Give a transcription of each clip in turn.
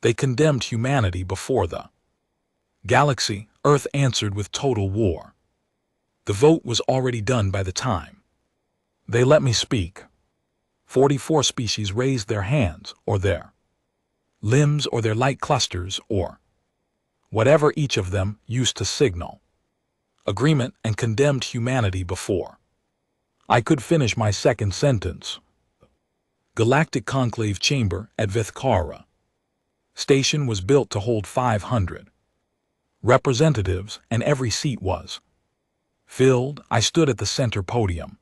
They condemned humanity before the galaxy. Earth answered with total war. The vote was already done by the time they let me speak. 44 species raised their hands, or their limbs, or their light clusters, or whatever each of them used to signal agreement, and condemned humanity before I could finish my second sentence. Galactic Conclave Chamber at Vithkara Station was built to hold 500 representatives, and every seat was filled. I stood at the center podium,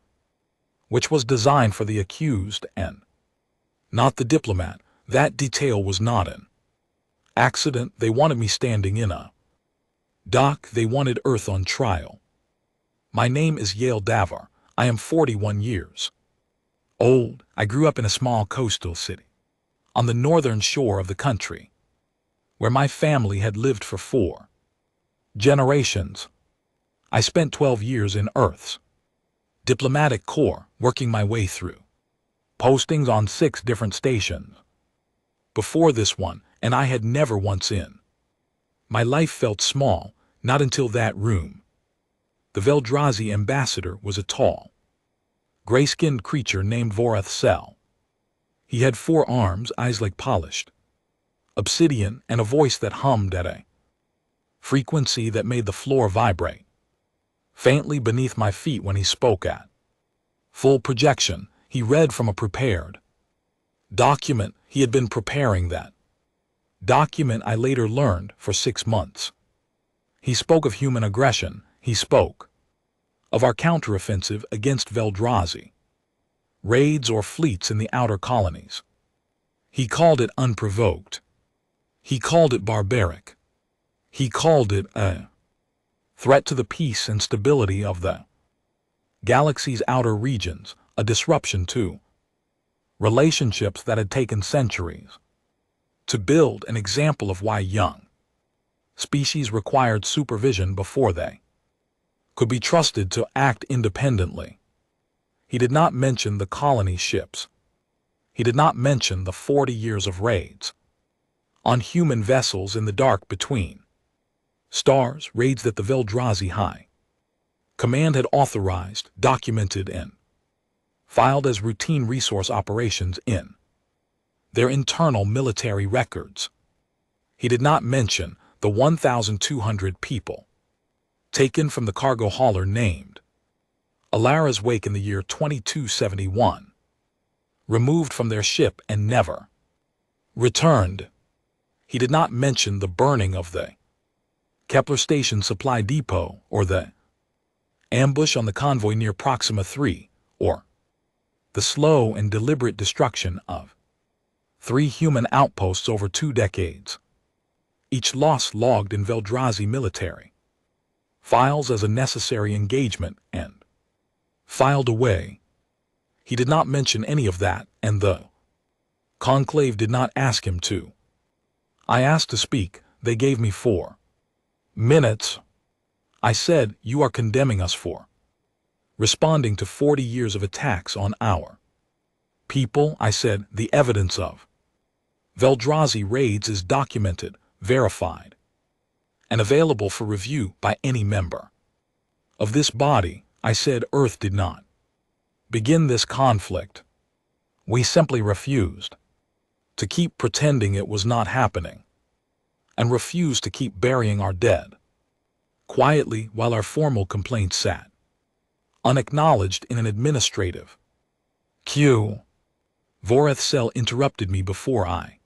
which was designed for the accused and not the diplomat. That detail was not an accident. They wanted me standing in a dock. They wanted Earth on trial. My name is Yale Davar. I am 41 years old. I grew up in a small coastal city on the northern shore of the country, where my family had lived for 4 generations. I spent 12 years in Earth's diplomatic corps, working my way through postings on 6 different stations before this one, and I had never once in my life felt small, not until that room. The Veldrazi ambassador was a tall, gray-skinned creature named Voreth Sel. He had 4 arms, eyes like polished obsidian, and a voice that hummed at a frequency that made the floor vibrate faintly beneath my feet when he spoke at full projection. He read from a prepared document. He had been preparing that document, I later learned, for 6 months. He spoke of human aggression. He spoke of our counteroffensive against Veldrazi raids or fleets in the outer colonies. He called it unprovoked. He called it barbaric. He called it a threat to the peace and stability of the galaxy's outer regions, a disruption to relationships that had taken centuries to build, an example of why young species required supervision before they could be trusted to act independently. He did not mention the colony ships. He did not mention the 40 years of raids on human vessels in the dark between stars, raids that the Veldrazi High Command had authorized, documented, and filed as routine resource operations in their internal military records. He did not mention the 1,200 people taken from the cargo hauler named Alara's Wake in the year 2271, removed from their ship and never returned. He did not mention the burning of the Kepler Station Supply Depot, or the ambush on the convoy near Proxima 3, or the slow and deliberate destruction of 3 human outposts over 2 decades, each loss logged in Veldrazi military files as a necessary engagement and filed away. He did not mention any of that, and the conclave did not ask him to. I asked to speak. They gave me 4 minutes. I said, "You are condemning us for responding to 40 years of attacks on our people." I said, "The evidence of Veldrazi raids is documented, verified, and available for review by any member of this body." I said, "Earth did not begin this conflict. We simply refused to keep pretending it was not happening, and refused to keep burying our dead quietly while our formal complaints sat unacknowledged in an administrative queue." Voreth Sel interrupted me before I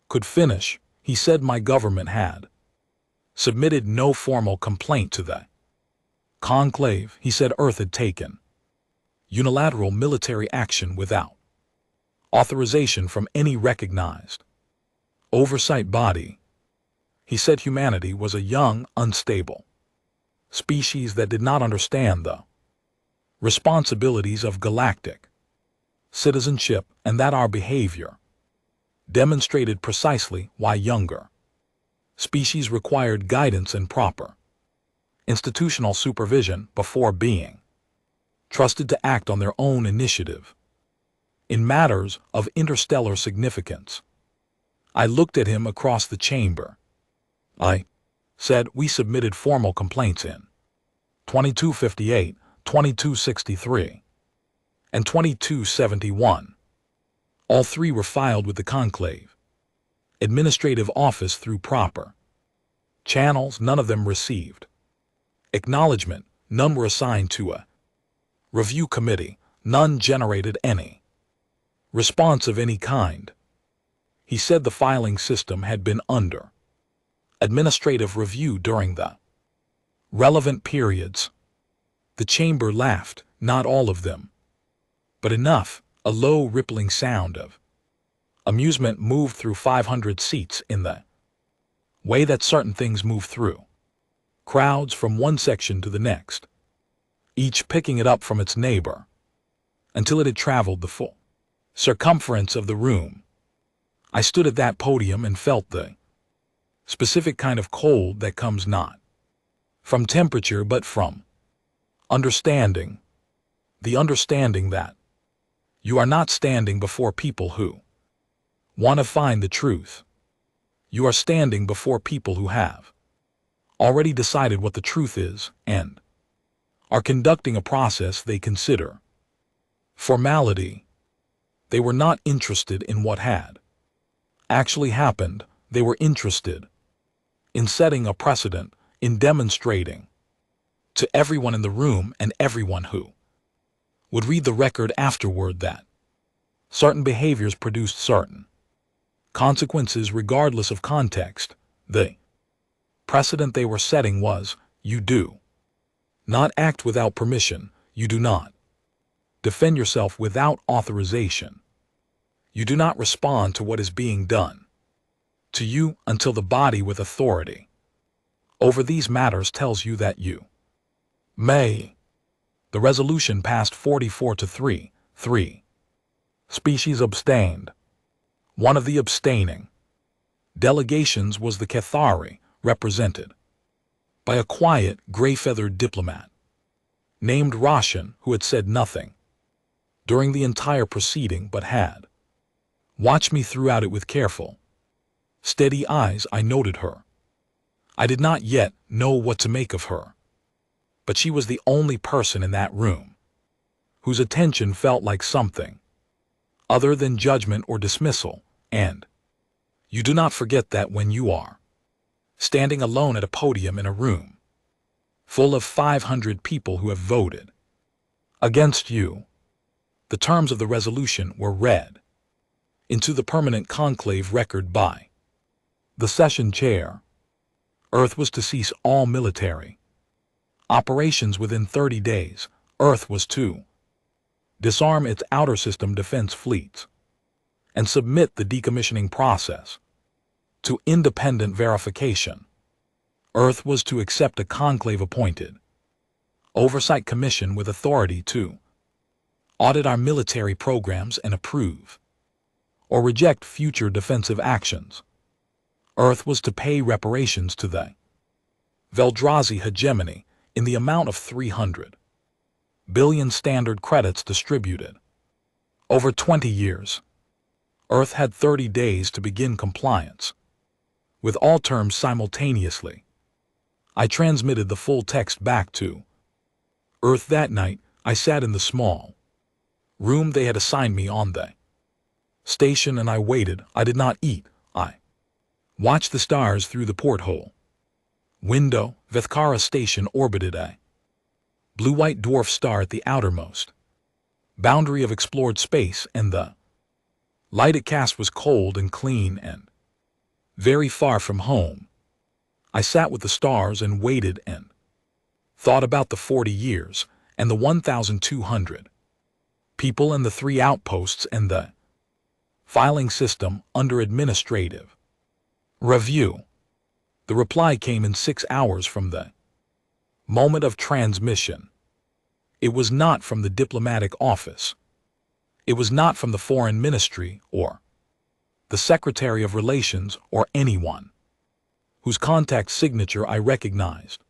could finish. He said my government had submitted no formal complaint to the conclave. He said Earth had taken unilateral military action without authorization from any recognized oversight body. He said humanity was a young, unstable species that did not understand the responsibilities of galactic citizenship, and that our behavior demonstrated precisely why younger species required guidance and proper institutional supervision before being trusted to act on their own initiative in matters of interstellar significance. I looked at him across the chamber. I said, "We submitted formal complaints in 2258, 2263, and 2271. All three were filed with the conclave administrative office through proper channels. None of them received acknowledgement. None were assigned to a review committee. None generated any response of any kind." He said the filing system had been under administrative review during the relevant periods. The chamber laughed, not all of them, but enough. A low rippling sound of amusement moved through 500 seats in the way that certain things move through crowds from one section to the next, each picking it up from its neighbor until it had traveled the full circumference of the room. I stood at that podium and felt the specific kind of cold that comes not from temperature but from understanding. The understanding that you are not standing before people who want to find the truth. You are standing before people who have already decided what the truth is and are conducting a process they consider formality. They were not interested in what had actually happened. They were interested in setting a precedent, in demonstrating to everyone in the room and everyone who would read the record afterward that certain behaviors produced certain consequences regardless of context. The precedent they were setting was, you do not act without permission. You do not defend yourself without authorization. You do not respond to what is being done to you until the body with authority over these matters tells you that you may. The resolution passed 44 to 3. 3 species abstained. One of the abstaining delegations was the Cathari, represented by a quiet, gray-feathered diplomat named Roshan, who had said nothing during the entire proceeding but had watched me throughout it with careful, steady eyes. I noted her. I did not yet know what to make of her, but she was the only person in that room whose attention felt like something other than judgment or dismissal. And you do not forget that when you are standing alone at a podium in a room full of 500 people who have voted against you. The terms of the resolution were read into the permanent conclave record by the session chair. Earth was to cease all military operations within 30 days. Earth was to disarm its outer system defense fleets and submit the decommissioning process to independent verification. Earth was to accept a conclave-appointed oversight commission with authority to audit our military programs and approve or reject future defensive actions. Earth was to pay reparations to the Veldrazi hegemony in the amount of 300 billion standard credits distributed over 20 years. Earth had 30 days to begin compliance with all terms simultaneously. I transmitted the full text back to Earth that night. I sat in the small room they had assigned me on the station and I waited. I did not eat. I watched the stars through the porthole window. Vethkara station orbited a blue-white dwarf star at the outermost boundary of explored space, and the light it cast was cold and clean and very far from home. I sat with the stars and waited and thought about the 40 years and the 1,200 people and the 3 outposts and the filing system under administrative review. The reply came in 6 hours from the moment of transmission. It was not from the diplomatic office. It was not from the foreign ministry or the Secretary of Relations or anyone whose contact signature I recognized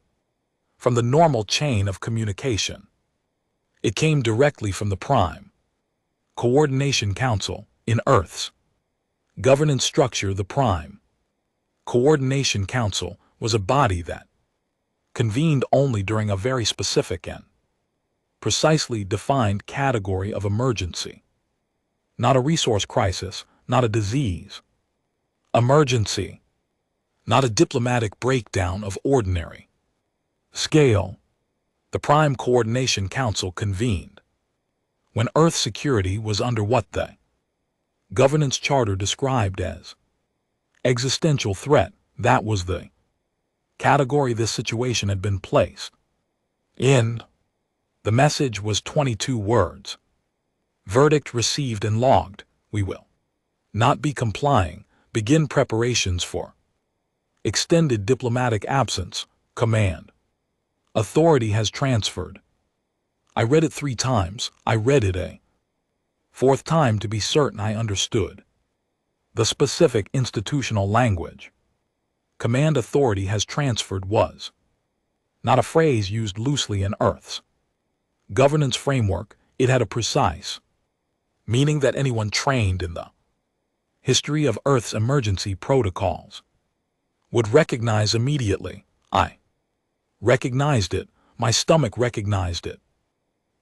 from the normal chain of communication. It came directly from the Prime Coordination Council in Earth's Governance structure. The Prime Coordination Council was a body that convened only during a very specific and precisely defined category of emergency. Not a resource crisis, not a disease. Emergency. Not a diplomatic breakdown of ordinary scale. The Prime Coordination Council convened when Earth security was under what the governance charter described as existential threat. That was the category this situation had been placed in. The message was 22 words. Verdict received and logged. We will not be complying. Begin preparations for extended diplomatic absence. Command authority has transferred. I read it 3 times. I read it a 4th time to be certain I understood the specific institutional language. Command authority has transferred was not a phrase used loosely in Earth's governance framework. It had a precise meaning that anyone trained in the history of Earth's emergency protocols would recognize immediately. I recognized it. My stomach recognized it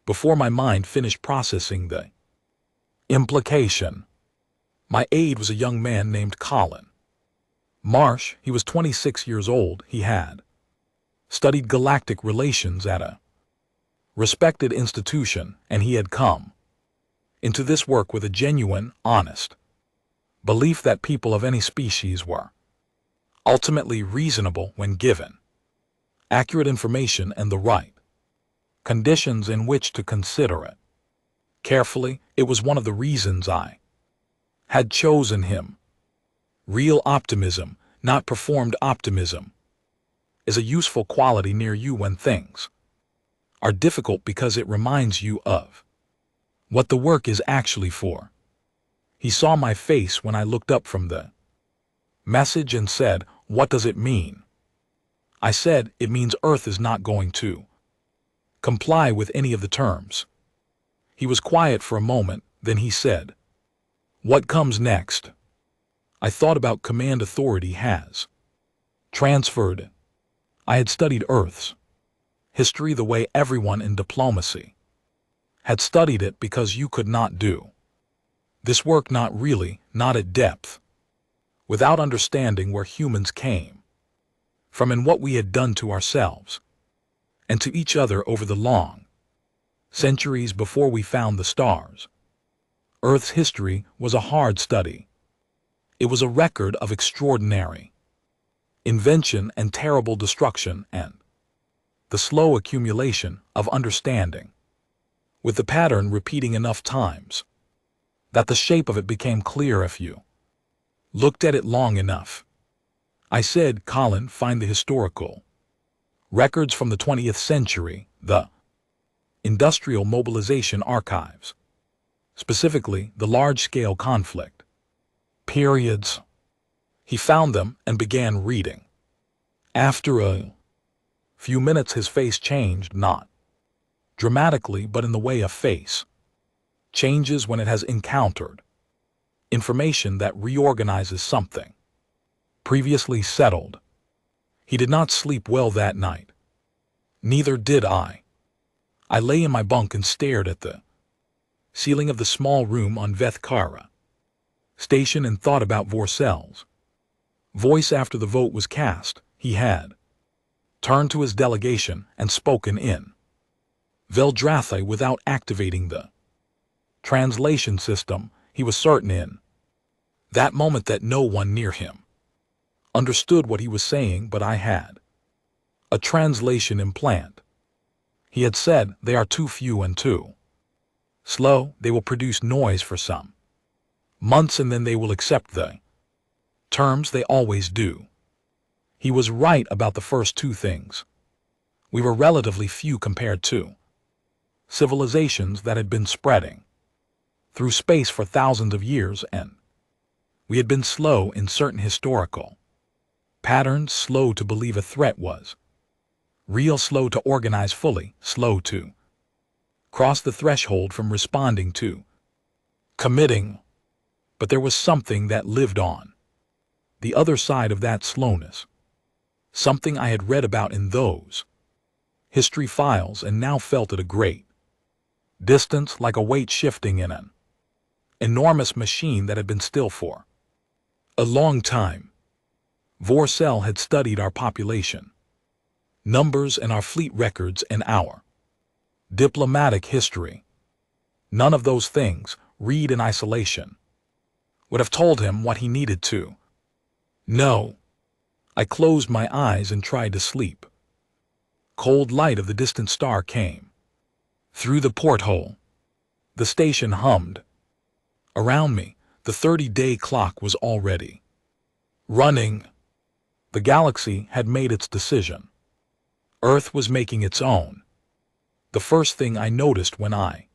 before my mind finished processing the implication. My aide was a young man named Colin Marsh. He was 26 years old. He had studied galactic relations at a respected institution, and he had come into this work with a genuine, honest belief that people of any species were ultimately reasonable when given accurate information and the right conditions in which to consider it carefully. It was one of the reasons I had chosen him. Real optimism, not performed optimism, is a useful quality near you when things are difficult because it reminds you of what the work is actually for. He saw my face when I looked up from the message and said, "What does it mean?" I said, "It means Earth is not going to comply with any of the terms." He was quiet for a moment, then he said, "What comes next?" I thought about command authority has transferred. I had studied Earth's history the way everyone in diplomacy had studied it, because you could not do this work, not really, not at depth, without understanding where humans came from and what we had done to ourselves and to each other over the long centuries before we found the stars. Earth's history was a hard study. It was a record of extraordinary invention and terrible destruction and the slow accumulation of understanding, with the pattern repeating enough times that the shape of it became clear if you looked at it long enough. I said, "Colin, find the historical records from the 20th century, the industrial mobilization archives, specifically the large-scale conflict periods." He found them and began reading. After a few minutes his face changed, not dramatically but in the way a face changes when it has encountered information that reorganizes something previously settled. He did not sleep well that night. Neither did I. I lay in my bunk and stared at the ceiling of the small room on Vethkara station and thought about Vorsel's voice after the vote was cast. He had turned to his delegation and spoken in Veldrathi without activating the translation system. He was certain in that moment that no one near him understood what he was saying, but I had a translation implant. He had said, "They are too few and too slow. They will produce noise for some months and then they will accept the terms. They always do." He was right about the first 2 things. We were relatively few compared to civilizations that had been spreading through space for thousands of years, and we had been slow in certain historical patterns, slow to believe a threat was real, slow to organize fully, slow to cross the threshold from responding to committing. But there was something that lived on. The other side of that slowness. Something I had read about in those history files and now felt at a great distance, like a weight shifting in an enormous machine that had been still for a long time. Vorcel had studied our population numbers and our fleet records and our diplomatic history. None of those things, read in isolation, would have told him what he needed to know. I closed my eyes and tried to sleep. Cold light of the distant star came through the porthole. The station hummed. Around me, the 30-day clock was already running. The galaxy had made its decision. Earth was making its own. The first thing I noticed when I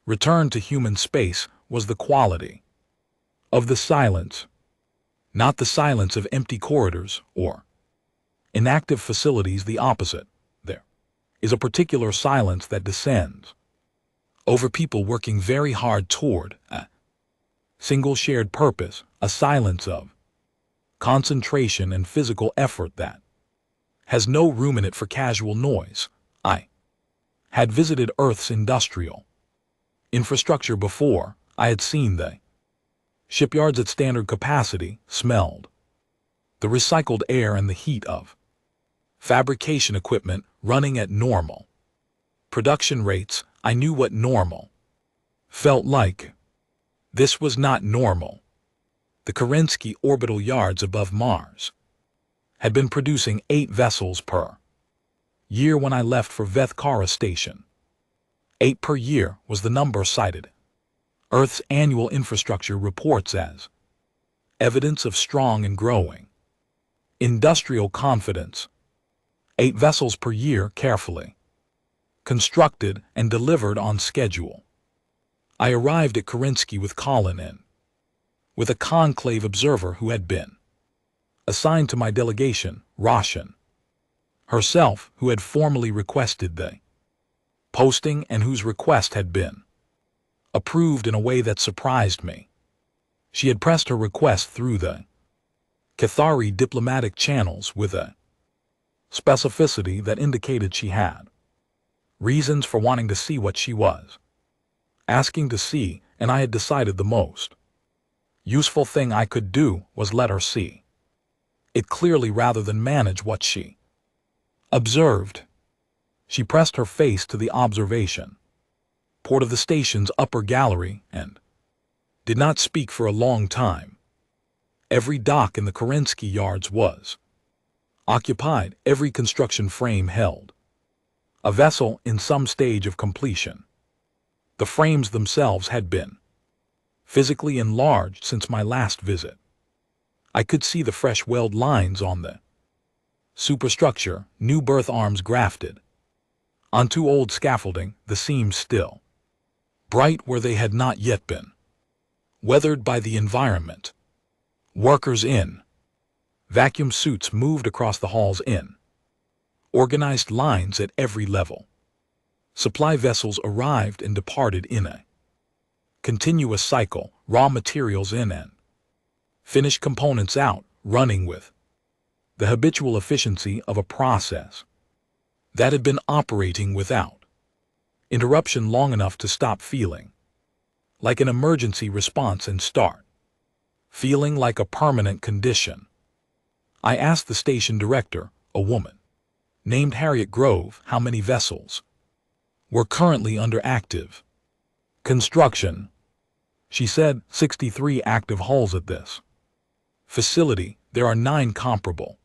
returned to human space was the quality of the silence. Not the silence of empty corridors or inactive facilities, the opposite. There is a particular silence that descends over people working very hard toward a single shared purpose, a silence of concentration and physical effort that has no room in it for casual noise. I had visited Earth's industrial infrastructure before. I had seen the shipyards at standard capacity, smelled the recycled air and the heat of fabrication equipment running at normal production rates. I knew what normal felt like. This was not normal. The Kerensky orbital yards above Mars had been producing 8 vessels per year when I left for Vethkara station. 8 per year was the number cited. Earth's annual infrastructure reports as evidence of strong and growing industrial confidence. 8 vessels per year, carefully constructed and delivered on schedule. I arrived at Kerensky with Colin and with a conclave observer who had been assigned to my delegation, Roshan herself, who had formally requested the posting and whose request had been approved in a way that surprised me. She had pressed her request through the Cathari diplomatic channels with a specificity that indicated she had reasons for wanting to see what she was asking to see, and I had decided the most useful thing I could do was let her see it clearly rather than manage what she observed. She pressed her face to the observation port of the station's upper gallery and did not speak for a long time. Every dock in the Kerensky yards was occupied, every construction frame held a vessel in some stage of completion. The frames themselves had been physically enlarged since my last visit. I could see the fresh weld lines on the superstructure, new berth arms grafted onto old scaffolding, the seams still bright where they had not yet been weathered by the environment. Workers in vacuum suits moved across the halls in organized lines at every level. Supply vessels arrived and departed in a continuous cycle, raw materials in and finished components out, running with the habitual efficiency of a process that had been operating without interruption long enough to stop feeling like an emergency response and start feeling like a permanent condition. I asked the station director, a woman named Harriet Grove, how many vessels were currently under active construction. She said 63 active hulls at this facility. There are 9 comparable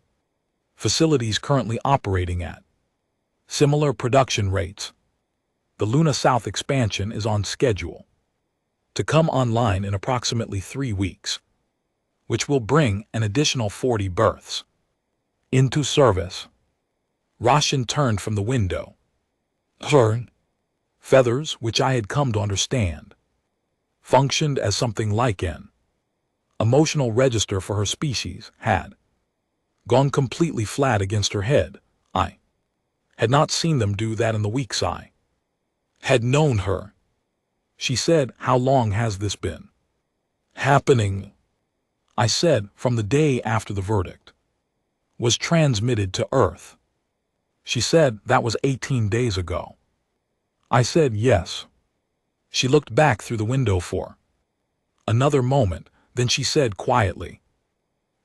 facilities currently operating at similar production rates. The Luna South expansion is on schedule to come online in approximately 3 weeks, which will bring an additional 40 berths into service. Roshan turned from the window. Her feathers, which I had come to understand, functioned as something like an emotional register for her species, had gone completely flat against her head. I had not seen them do that in the weeks I had known her. She said, "How long has this been Happening, I said, from the day after the verdict. Was transmitted to Earth. She said that was 18 days ago. I said yes. She looked back through the window for another moment, then she said quietly,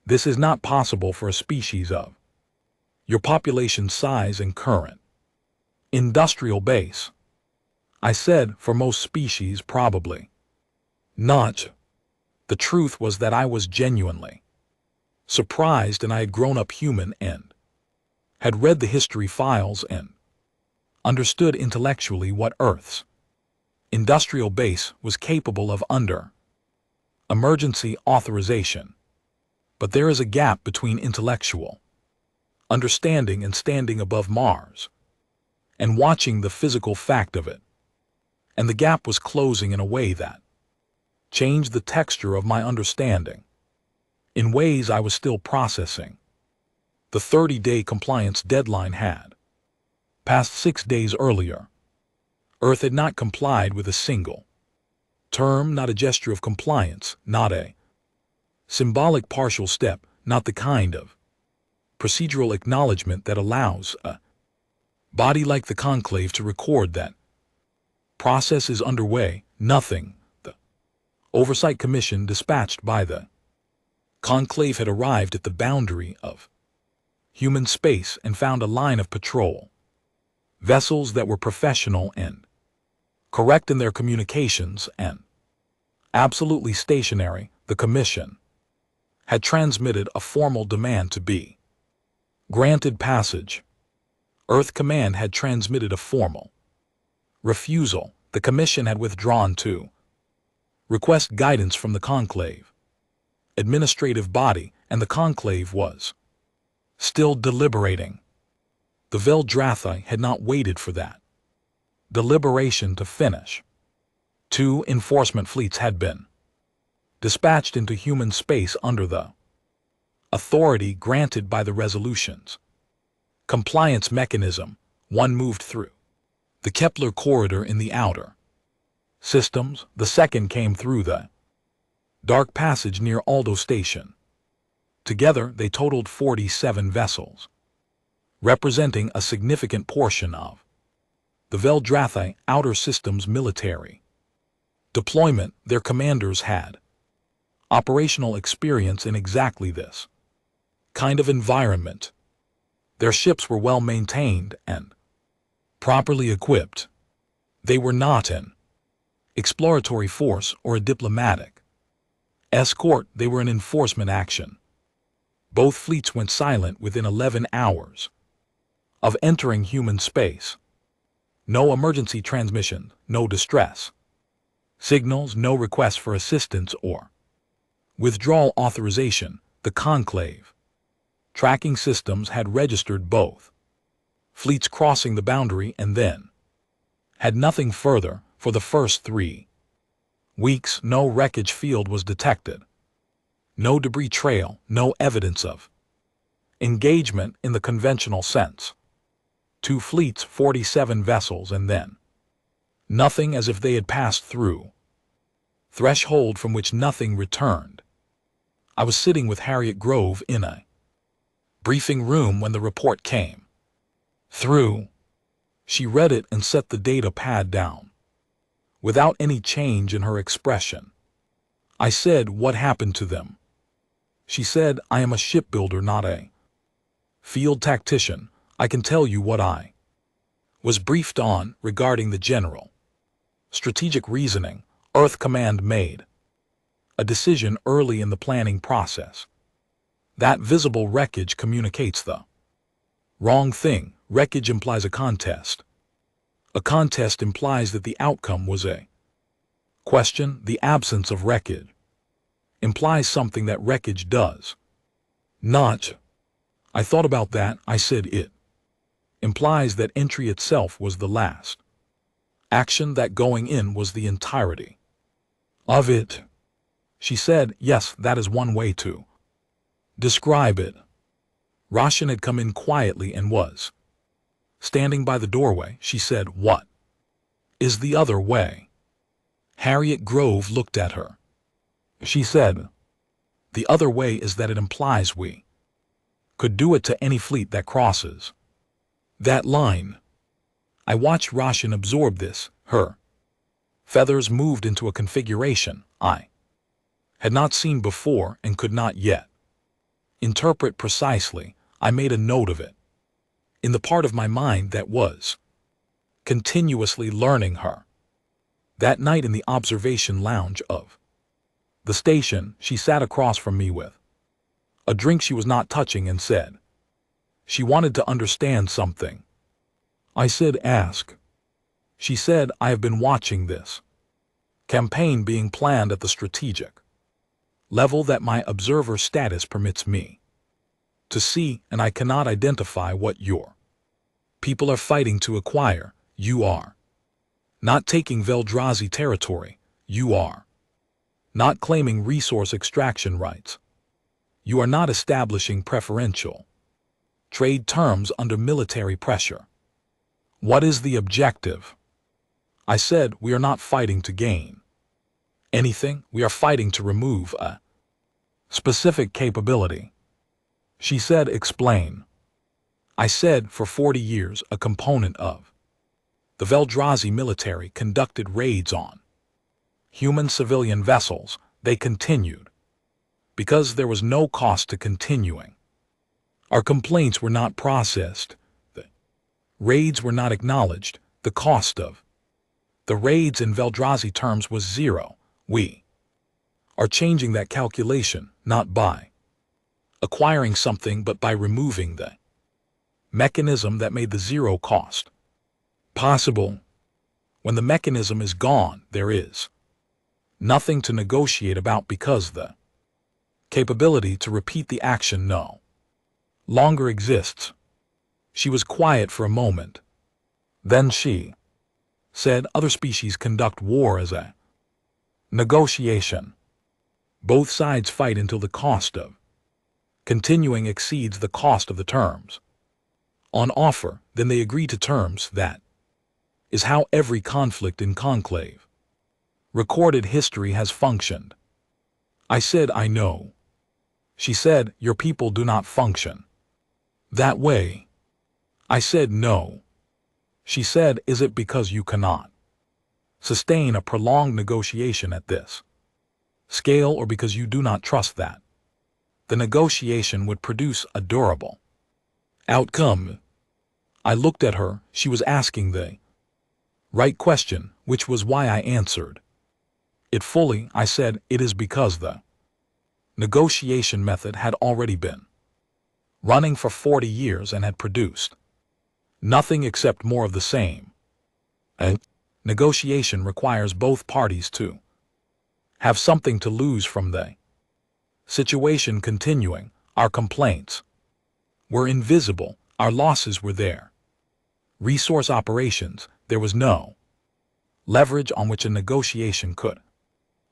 "This is not possible for a species of your population size and current industrial base." I said, "For most species, probably not." The truth was that I was genuinely surprised, and I had grown up human and had read the history files and understood intellectually what Earth's industrial base was capable of under emergency authorization. But there is a gap between intellectual understanding and standing above Mars and watching the physical fact of it. And the gap was closing in a way that changed the texture of my understanding in ways I was still processing. The 30-day compliance deadline had passed 6 days earlier. Earth had not complied with a single term, not a gesture of compliance, not a symbolic partial step, not the kind of procedural acknowledgement that allows a body like the conclave to record that process is underway, nothing. The Oversight Commission dispatched by the conclave had arrived at the boundary of human space and found a line of patrol vessels that were professional and correct in their communications and absolutely stationary. The Commission had transmitted a formal demand to be granted passage. Earth Command had transmitted a formal refusal. The Commission had withdrawn to request guidance from the conclave administrative body, and the conclave was still deliberating. The Veldrathi had not waited for that deliberation to finish. 2 enforcement fleets had been dispatched into human space under the authority granted by the resolution's compliance mechanism. 1 moved through the Kepler corridor in the outer systems. The second came through the dark passage near Aldo Station. Together they totaled 47 vessels, representing a significant portion of the Veldrathi outer systems military deployment. Their commanders had operational experience in exactly this kind of environment. Their ships were well maintained and properly equipped. They were not an exploratory force or a diplomatic escort, they were an enforcement action. Both fleets went silent within 11 hours of entering human space. No emergency transmission, no distress signals, no requests for assistance or withdrawal authorization. The conclave tracking systems had registered both fleets crossing the boundary and then had nothing further for the first 3 weeks. No wreckage field was detected, no debris trail, no evidence of engagement in the conventional sense. 2 fleets, 47 vessels, and then nothing, as if they had passed through threshold from which nothing returned. I was sitting with Harriet Grove in a briefing room when the report came through. She read it and set the data pad down without any change in her expression. I said, "What happened to them?" She said, "I am a shipbuilder, not a field tactician. I can tell you what I was briefed on regarding the general strategic reasoning. Earth Command made a decision early in the planning process. That visible wreckage communicates the wrong thing. Wreckage implies a contest. A contest implies that the outcome was a question. The absence of wreckage implies something that wreckage does not. I thought about that. I said it implies that entry itself was the last action, that going in was the entirety of it. She said, "Yes, that is one way to describe it." Roshan had come in quietly and was standing by the doorway. She said, "What is the other way?" Harriet Grove looked at her She said, the other way is that it implies we could do it to any fleet that crosses that line. I watched Roshan absorb this. Her feathers moved into a configuration I had not seen before and could not yet interpret precisely. I made a note of it in the part of my mind that was continuously learning her. That night in the observation lounge of the station, she sat across from me with a drink she was not touching and said she wanted to understand something. I said, ask. She said, I have been watching this campaign being planned at the strategic level that my observer status permits me to see, and I cannot identify what your people are fighting to acquire. You are not taking Veldrazi territory. You are not claiming resource extraction rights. You are not establishing preferential trade terms under military pressure. What is the objective? I said, we are not fighting to gain anything. We are fighting to remove a specific capability. She said, explain. I said, for 40 years, a component of the Veldrazi military conducted raids on human civilian vessels. They continued because there was no cost to continuing. Our complaints were not processed. The raids were not acknowledged. The cost of the raids in Veldrazi terms was zero. We are changing that calculation, not by acquiring something but by removing the mechanism that made the zero cost possible. When the mechanism is gone, there is nothing to negotiate about because the capability to repeat the action no longer exists. She was quiet for a moment. Then she said, other species conduct war as a negotiation. Both sides fight until the cost of continuing exceeds the cost of the terms on offer, then they agree to terms. That is how every conflict in conclave recorded history has functioned. I said, I know. She said, your people do not function that way. I said, no. She said, is it because you cannot sustain a prolonged negotiation at this scale, or because you do not trust that the negotiation would produce a durable outcome? I looked at her. She was asking the right question, which was why I answered it fully. I said, it is because the negotiation method had already been running for 40 years and had produced nothing except more of the same. And negotiation requires both parties to have something to lose from the situation continuing. Our complaints were invisible. Our losses were there. Resource operations, there was no leverage on which a negotiation could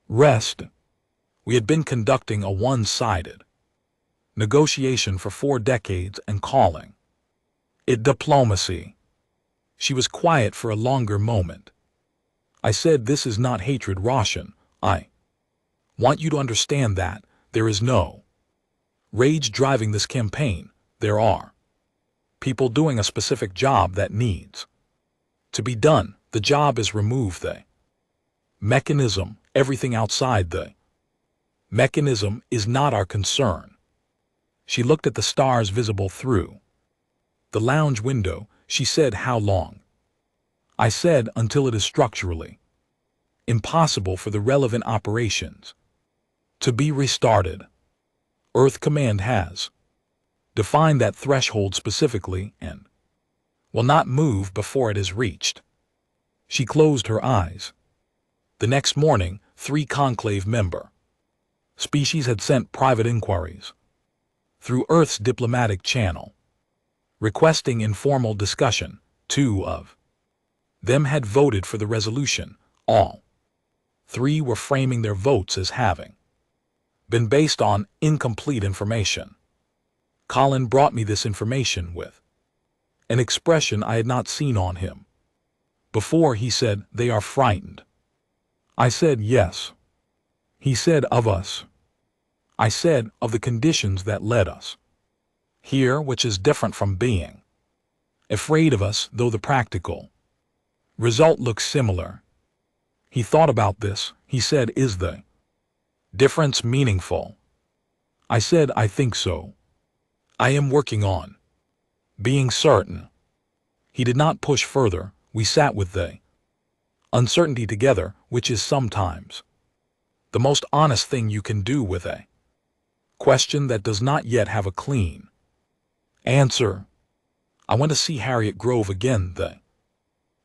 rest. We had been conducting a one-sided negotiation for 4 decades and calling it diplomacy. She was quiet for a longer moment. I said, this is not hatred, Roshan. I want you to understand that there is no rage driving this campaign. There are people doing a specific job that needs to be done. The job is remove the mechanism. Everything outside the mechanism is not our concern. She looked at the stars visible through the lounge window. She said, how long? I said, until it is structurally impossible for the relevant operations to be restarted. Earth Command has defined that threshold specifically and will not move before it is reached. She closed her eyes. The next morning, 3 conclave member species had sent private inquiries through Earth's diplomatic channel, requesting informal discussion. 2 of them had voted for the resolution. All 3 were framing their votes as having been based on incomplete information. Colin brought me this information with an expression I had not seen on him before. He said, they are frightened. I said, yes. He said of us. I said of the conditions that led us here, which is different from being afraid of us, though the practical result looks similar. He thought about this. He said, is the difference meaningful? I said, I think so. I am working on being certain. He did not push further. We sat with the uncertainty together, which is sometimes the most honest thing you can do with a question that does not yet have a clean answer. I went to see Harriet Grove again the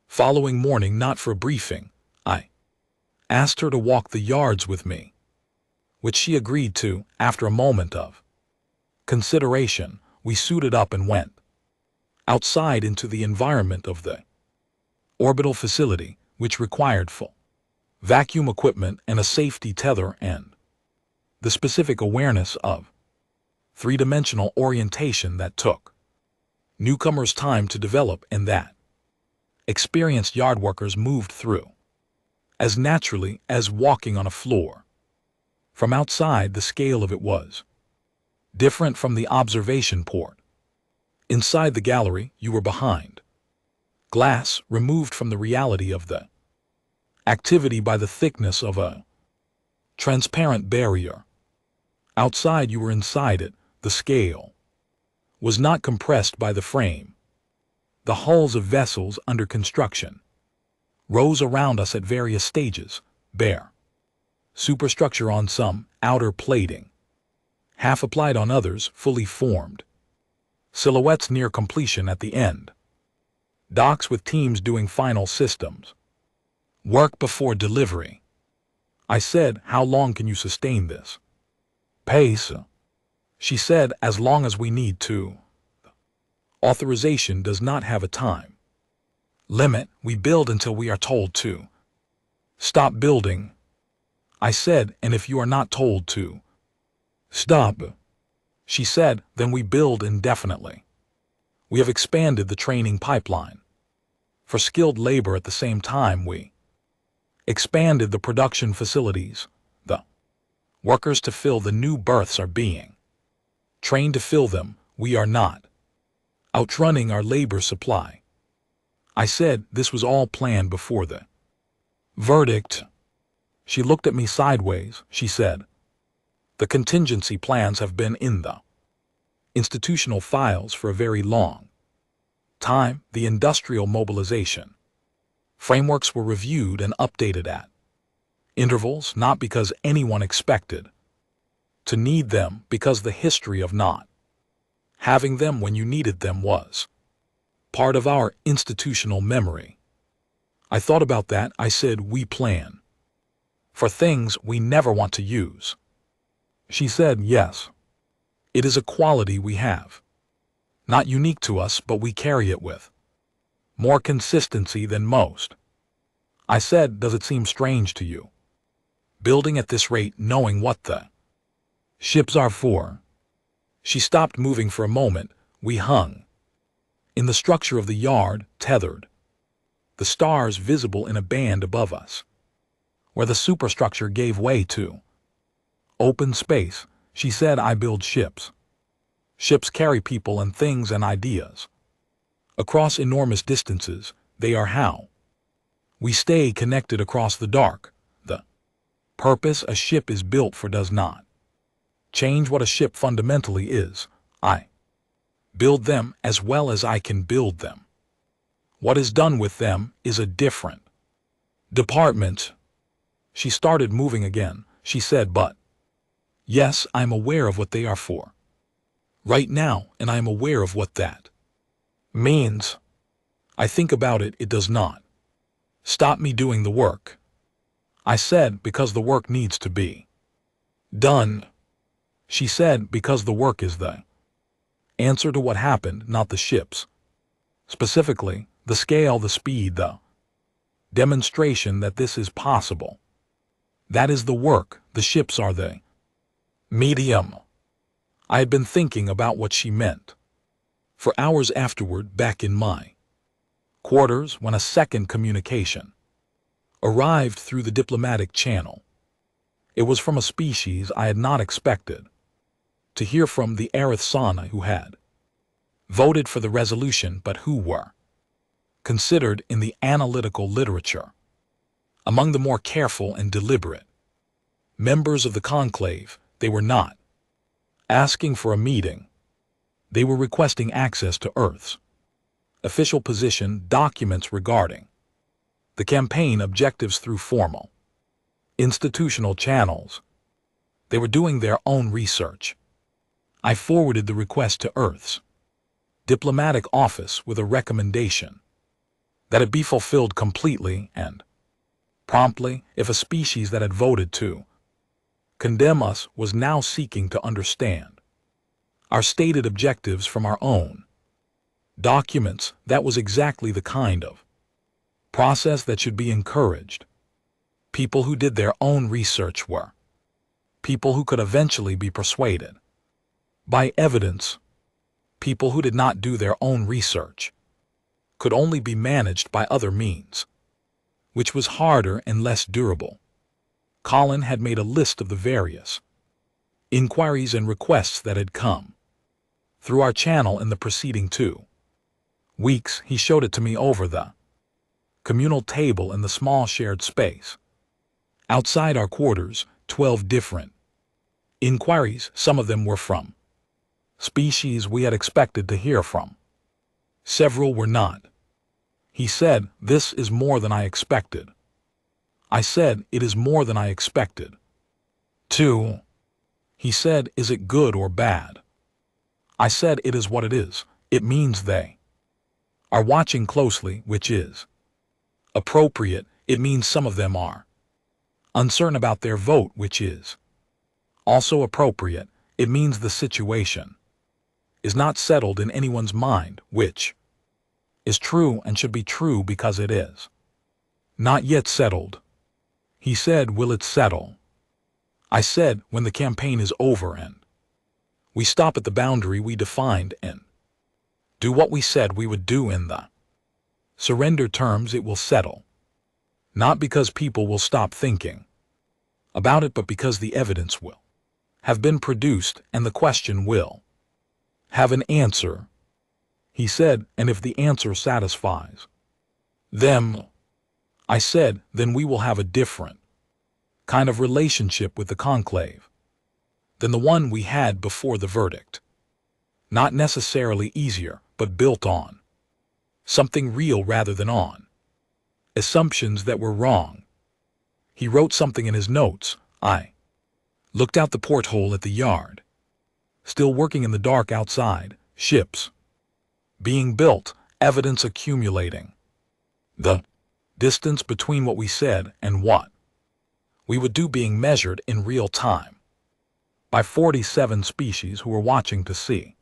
following morning, not for a briefing. I asked her to walk the yards with me, which she agreed to. After a moment of consideration, we suited up and went outside into the environment of the orbital facility, which required full vacuum equipment and a safety tether and the specific awareness of three-dimensional orientation that took newcomers time to develop, and that experienced yard workers moved through as naturally as walking on a floor. From outside, the scale of it was different from the observation port. Inside the gallery, you were behind glass, removed from the reality of the activity by the thickness of a transparent barrier. Outside, you were inside it. The scale was not compressed by the frame. The hulls of vessels under construction rose around us at various stages, bare superstructure on some, outer plating half applied on others, fully formed silhouettes near completion at the end, docks with teams doing final systems work before delivery. I said, how long can you sustain this pace? She said, as long as we need to. Authorization does not have a time limit. We build until we are told to stop building. I said, and if you are not told to stop? She said, then we build indefinitely. We have expanded the training pipeline for skilled labor. At the same time, we expanded the production facilities. The workers to fill the new berths are being trained to fill them. We are not outrunning our labor supply. I said, this was all planned before the verdict. She looked at me sideways. She said, the contingency plans have been in the institutional files for a very long time. The industrial mobilization frameworks were reviewed and updated at intervals, not because anyone expected to need them, because the history of not having them when you needed them was part of our institutional memory. I thought about that. I said, we plan for things we never want to use. She said, yes. It is a quality we have. Not unique to us, but we carry it with more consistency than most. I said, does it seem strange to you, building at this rate, knowing what the ships are for? She stopped moving for a moment. We hung in the structure of the yard, tethered, the stars visible in a band above us, where the superstructure gave way to open space. She said, I build ships. Ships carry people and things and ideas across enormous distances. They are how we stay connected across the dark. The purpose a ship is built for does not change what a ship fundamentally is. I build them as well as I can build them. What is done with them is a different department. She started moving again. She said, but yes, I'm aware of what they are for right now, and I am aware of what that means. I think about it. It does not stop me doing the work. I said, because the work needs to be done. She said, because the work is the answer to what happened, not the ships. Specifically, the scale, the speed, the demonstration that this is possible. That is the work. The ships are the medium. I had been thinking about what she meant for hours afterward, back in my quarters, when a second communication arrived through the diplomatic channel. It was from a species I had not expected to hear from, the Arithsana, who had voted for the resolution but who were considered in the analytical literature among the more careful and deliberate members of the conclave. They were not asking for a meeting. They were requesting access to Earth's official position documents regarding the campaign objectives through formal institutional channels. They were doing their own research. I forwarded the request to Earth's diplomatic office with a recommendation that it be fulfilled completely and promptly. If a species that had voted to condemn us was now seeking to understand our stated objectives from our own documents, that was exactly the kind of process that should be encouraged. People who did their own research were people who could eventually be persuaded by evidence. People who did not do their own research could only be managed by other means, which was harder and less durable. Colin had made a list of the various inquiries and requests that had come through our channel in the preceding 2 weeks. He showed it to me over the communal table in the small shared space outside our quarters. 12 different inquiries. Some of them were from species we had expected to hear from. Several were not. He said, "This is more than I expected." I said, "It is more than I expected." 2. He said, "Is it good or bad?" I said, "It is what it is. It means they are watching closely, which is appropriate. It means some of them are uncertain about their vote, which is also appropriate. It means the situation is not settled in anyone's mind, which is true and should be true because it is not yet settled." He said, "Will it settle?" I said, "When the campaign is over and we stop at the boundary we defined and do what we said we would do in the surrender terms, it will settle. Not because people will stop thinking about it, but because the evidence will have been produced and the question will have an answer." He said, "And if the answer satisfies them," I said, "then we will have a different kind of relationship with the conclave than the one we had before the verdict. Not necessarily easier, but built on something real rather than on assumptions that were wrong." He wrote something in his notes. I looked out the porthole at the yard. Still working in the dark outside, ships being built, evidence accumulating. The distance between what we said and what we would do being measured in real time by 47 species who were watching to see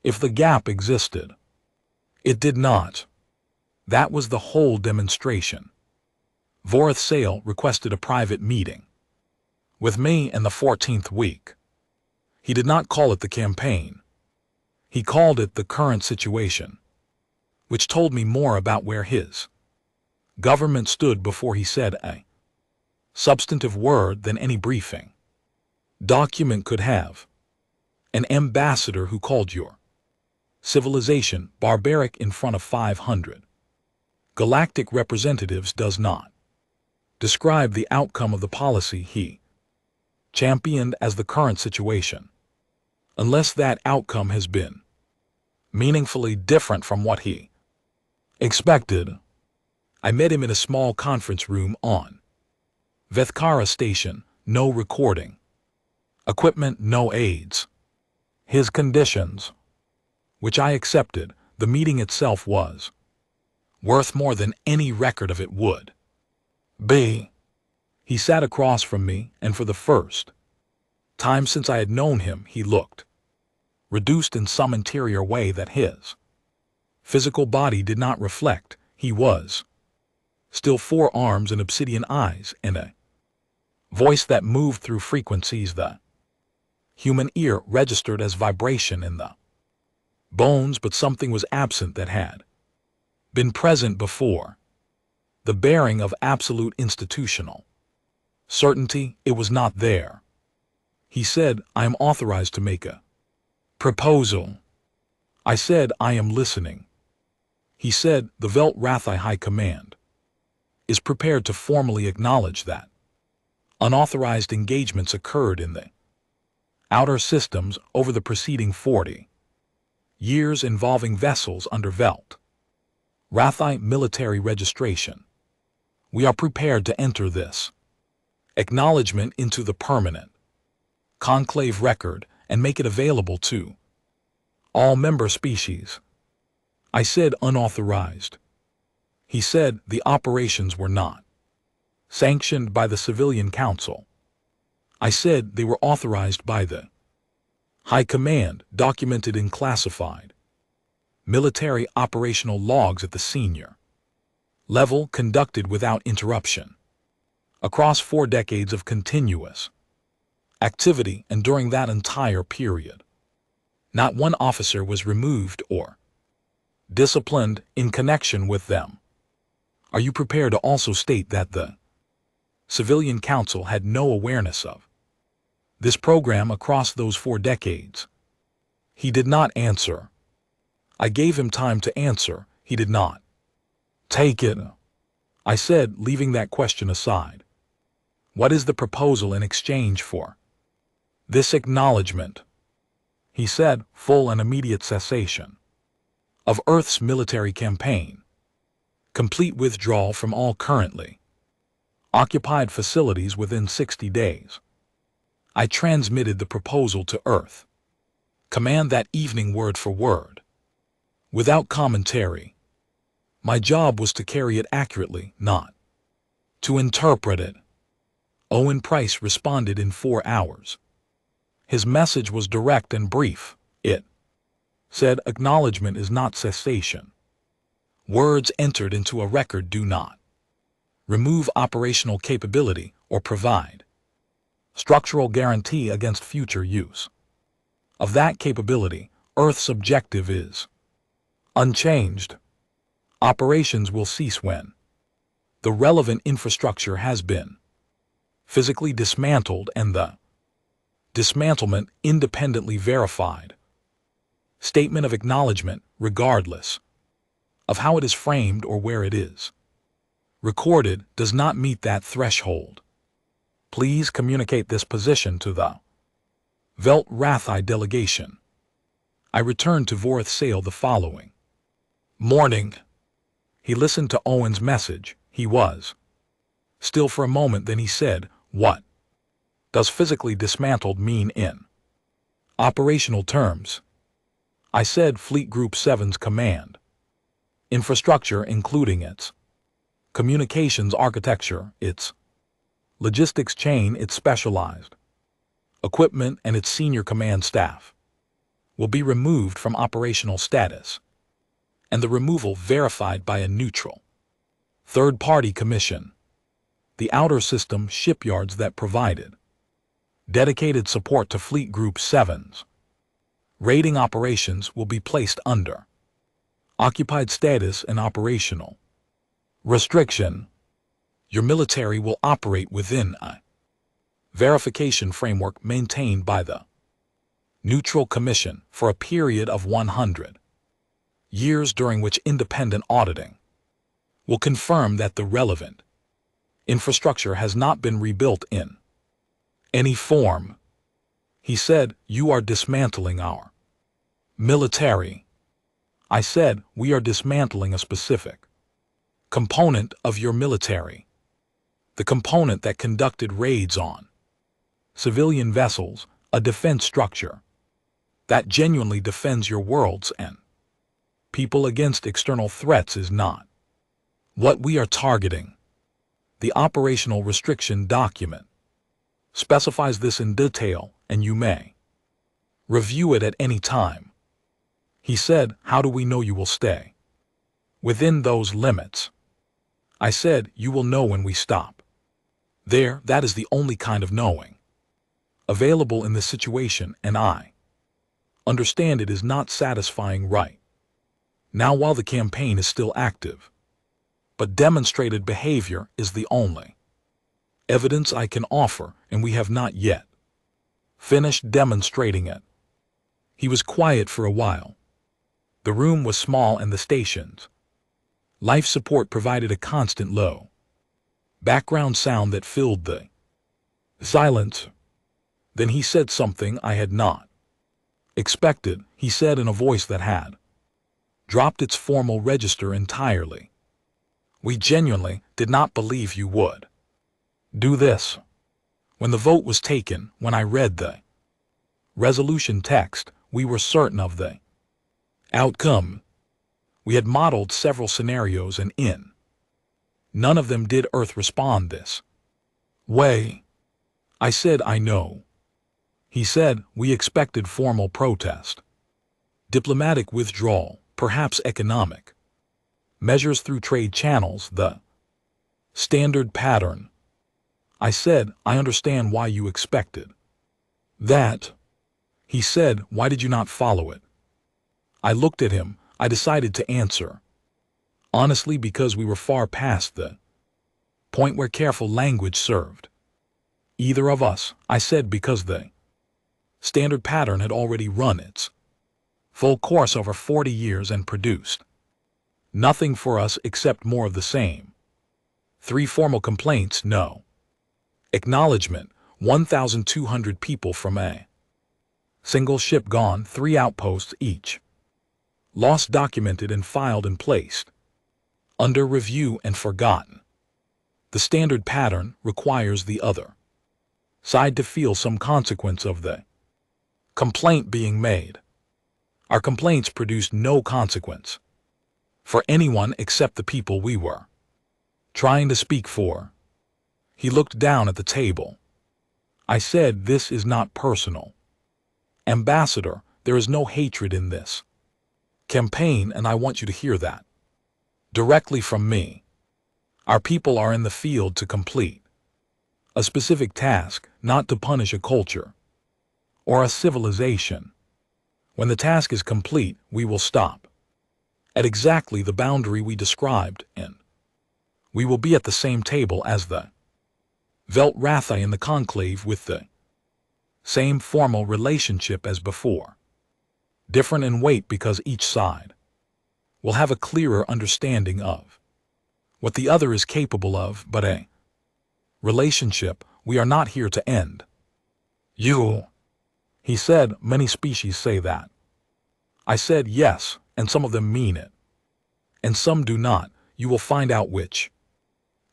if the gap existed. It did not. That was the whole demonstration. Vorith Sale requested a private meeting with me in the 14th week. He did not call it the campaign. He called it the current situation, which told me more about where his government stood before he said a substantive word than any briefing document could have. An ambassador who called your civilization barbaric in front of 500 galactic representatives does not describe the outcome of the policy he championed as the current situation, unless that outcome has been meaningfully different from what he expected. I met him in a small conference room on Vethkara Station. No recording equipment, no aids. His conditions, which I accepted. The meeting itself was worth more than any record of it would be. He sat across from me, and for the first time since I had known him, he looked reduced in some interior way that his physical body did not reflect. He was still 4 arms and obsidian eyes and a voice that moved through frequencies the human ear registered as vibration in the bones, but something was absent that had been present before. The bearing of absolute institutional Certainty, it was not there. He said, I am authorized to make a proposal. I said, I am listening. He said, the Velt Rathi High Command is prepared to formally acknowledge that unauthorized engagements occurred in the outer systems over the preceding 40 years involving vessels under Velt Rathi military registration. We are prepared to enter this acknowledgement into the permanent conclave record and make it available to all member species. I said unauthorized. He said the operations were not sanctioned by the Civilian Council. I said they were authorized by the High Command, documented in classified military operational logs at the senior level, conducted without interruption across 4 decades of continuous activity, and during that entire period, not one officer was removed or disciplined in connection with them. Are you prepared to also state that the Civilian Council had no awareness of this program across those 4 decades? He did not answer. I gave him time to answer. He did not take it. I said, leaving that question aside, what is the proposal in exchange for this acknowledgement? He said, full and immediate cessation of Earth's military campaign, complete withdrawal from all currently occupied facilities within 60 days. I transmitted the proposal to Earth Command that evening word for word, without commentary. My job was to carry it accurately, not to interpret it. Owen Price responded in 4 hours. His message was direct and brief. It said, acknowledgement is not cessation. Words entered into a record do not remove operational capability or provide structural guarantee against future use of that capability. Earth's objective is unchanged. Operations will cease when the relevant infrastructure has been physically dismantled and the dismantlement independently verified. Statement of acknowledgement, regardless of how it is framed or where it is recorded, does not meet that threshold. Please communicate this position to the Velt Rathi delegation. I returned to Vorth Sale the following morning. He listened to Owen's message. He was still for a moment, then he said, what does physically dismantled mean in operational terms? I said, Fleet Group 7's command infrastructure, including its communications architecture, its logistics chain, its specialized equipment, and its senior command staff will be removed from operational status, and the removal verified by a neutral third-party commission. The outer system shipyards that provided dedicated support to Fleet Group 7's raiding operations will be placed under occupied status and operational restriction. Your military will operate within a verification framework maintained by the Neutral Commission for a period of 100 years, during which independent auditing will confirm that the relevant infrastructure has not been rebuilt in any form. He said, you are dismantling our military. I said, we are dismantling a specific component of your military, the component that conducted raids on civilian vessels, a defense structure that genuinely defends your worlds and people against external threats is not what we are targeting. The operational restriction document specifies this in detail, and you may review it at any time. He said, how do we know you will stay within those limits? I said, you will know when we stop there. That is the only kind of knowing available in this situation, and I understand it is not satisfying right now while the campaign is still active. But demonstrated behavior is the only Evidence I can offer, and we have not yet finished demonstrating it. He was quiet for a while. The room was small and the station's life support provided a constant low background sound that filled the silence. Then he said something I had not expected. He said in a voice that had dropped its formal register entirely, "We genuinely did not believe you would do this." When the vote was taken, when I read the resolution text, we were certain of the outcome. We had modeled several scenarios, and in none of them did Earth respond this way. I said, "I know." He said, "We expected formal protest, diplomatic withdrawal, perhaps economic measures through trade channels, the standard pattern." I said, "I understand why you expected that." He said, "Why did you not follow it?" I looked at him. I decided to answer honestly, because we were far past the point where careful language served either of us. I said, "Because the standard pattern had already run its full course over 40 years and produced nothing for us except more of the same. 3 formal complaints, no acknowledgement, 1,200 people from a single ship gone, 3 outposts each lost, documented and filed and placed under review and forgotten. The standard pattern requires the other side to feel some consequence of the complaint being made. Our complaints produced no consequence for anyone except the people we were trying to speak for." He looked down at the table. I said, "This is not personal, Ambassador. There is no hatred in this campaign, and I want you to hear that directly from me. Our people are in the field to complete a specific task, not to punish a culture or a civilization. When the task is complete, we will stop at exactly the boundary we described, and we will be at the same table as the Veltrathi in the conclave, with the same formal relationship as before, different in weight because each side will have a clearer understanding of what the other is capable of, but a relationship. We are not here to end you." He said, "Many species say that." I said, "Yes, and some of them mean it, and some do not. You will find out which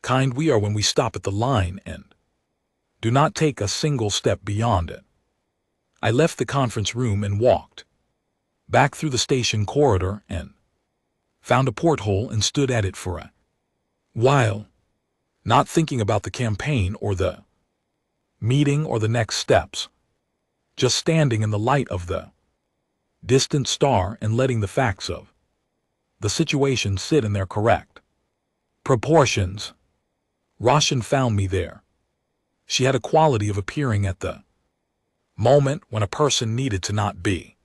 kind we are when we stop at the line and do not take a single step beyond it." I left the conference room and walked back through the station corridor and found a porthole and stood at it for a while, not thinking about the campaign or the meeting or the next steps, just standing in the light of the distant star and letting the facts of the situation sit in their correct proportions. Roshan found me there. She had a quality of appearing at the moment when a person needed to not be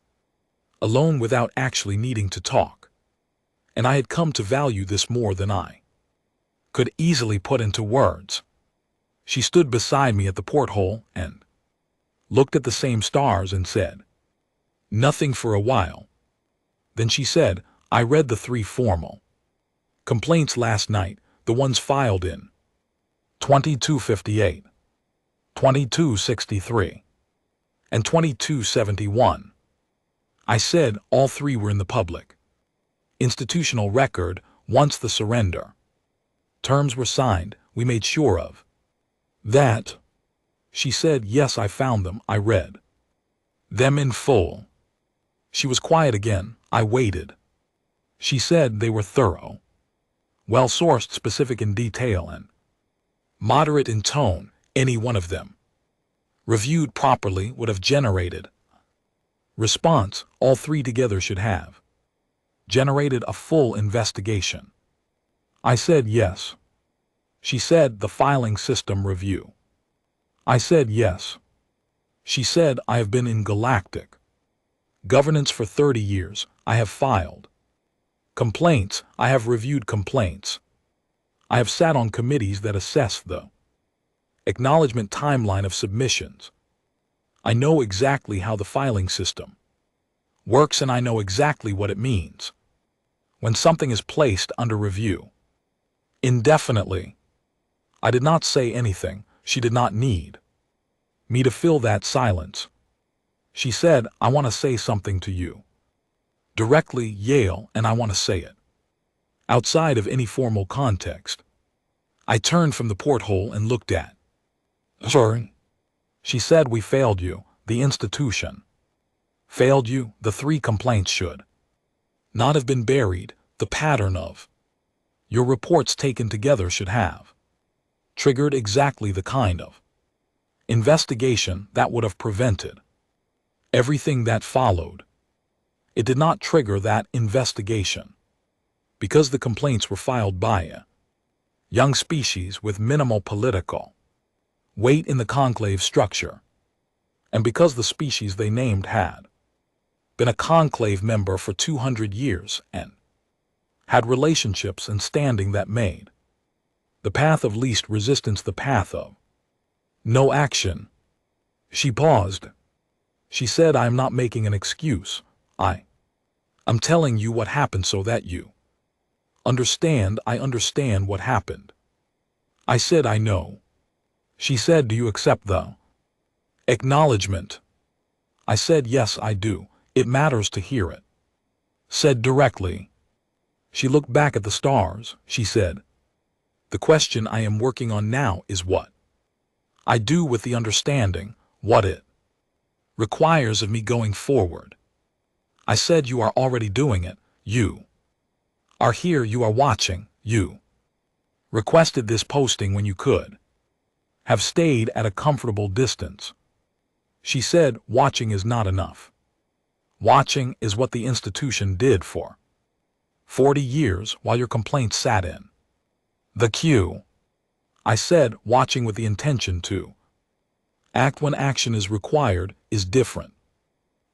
alone without actually needing to talk, and I had come to value this more than I could easily put into words. She stood beside me at the porthole and looked at the same stars and said nothing for a while. Then she said, "I read the 3 formal complaints last night, the ones filed in 2258, 2263, and 2271. I said all 3 were in the public institutional record. Once the surrender terms were signed, we made sure of that." She said, "Yes, I found them. I read them in full." She was quiet again. I waited. She said they were thorough, well-sourced, specific in detail, and moderate in tone. Any one of them, reviewed properly, would have generated response. All 3 together should have generated a full investigation. I said, "Yes." She said, "The filing system review." I said, "Yes." She said, "I have been in galactic governance for 30 years. I have filed complaints. I have reviewed complaints. I have sat on committees that assess the Acknowledgement timeline of submissions. I know exactly how the filing system works, and I know exactly what it means when something is placed under review indefinitely. I did not say anything. She did not need me to fill that silence. She said, I want to say something to you directly, Yale, and I want to say it outside of any formal context. I turned from the porthole and looked at her. She said, we failed you. The institution failed you. The 3 complaints should not have been buried. The pattern of your reports taken together should have triggered exactly the kind of investigation that would have prevented everything that followed. It did not trigger that investigation because the complaints were filed by a young species with minimal political weight in the conclave structure, and because the species they named had been a conclave member for 200 years and had relationships and standing that made the path of least resistance the path of no action. She paused. She said, I am not making an excuse. I'm telling you what happened so that you understand. I understand what happened. I said, I know. She said, do you accept the acknowledgement? I said, yes, I do. It matters to hear it said directly. She looked back at the stars. She said, the question I am working on now is what I do with the understanding, what it requires of me going forward. I said, you are already doing it. You are here. You are watching. You requested this posting when you could have stayed at a comfortable distance. She said, watching is not enough. Watching is what the institution did for 40 years while your complaint sat in the queue. I said, watching with the intention to act when action is required is different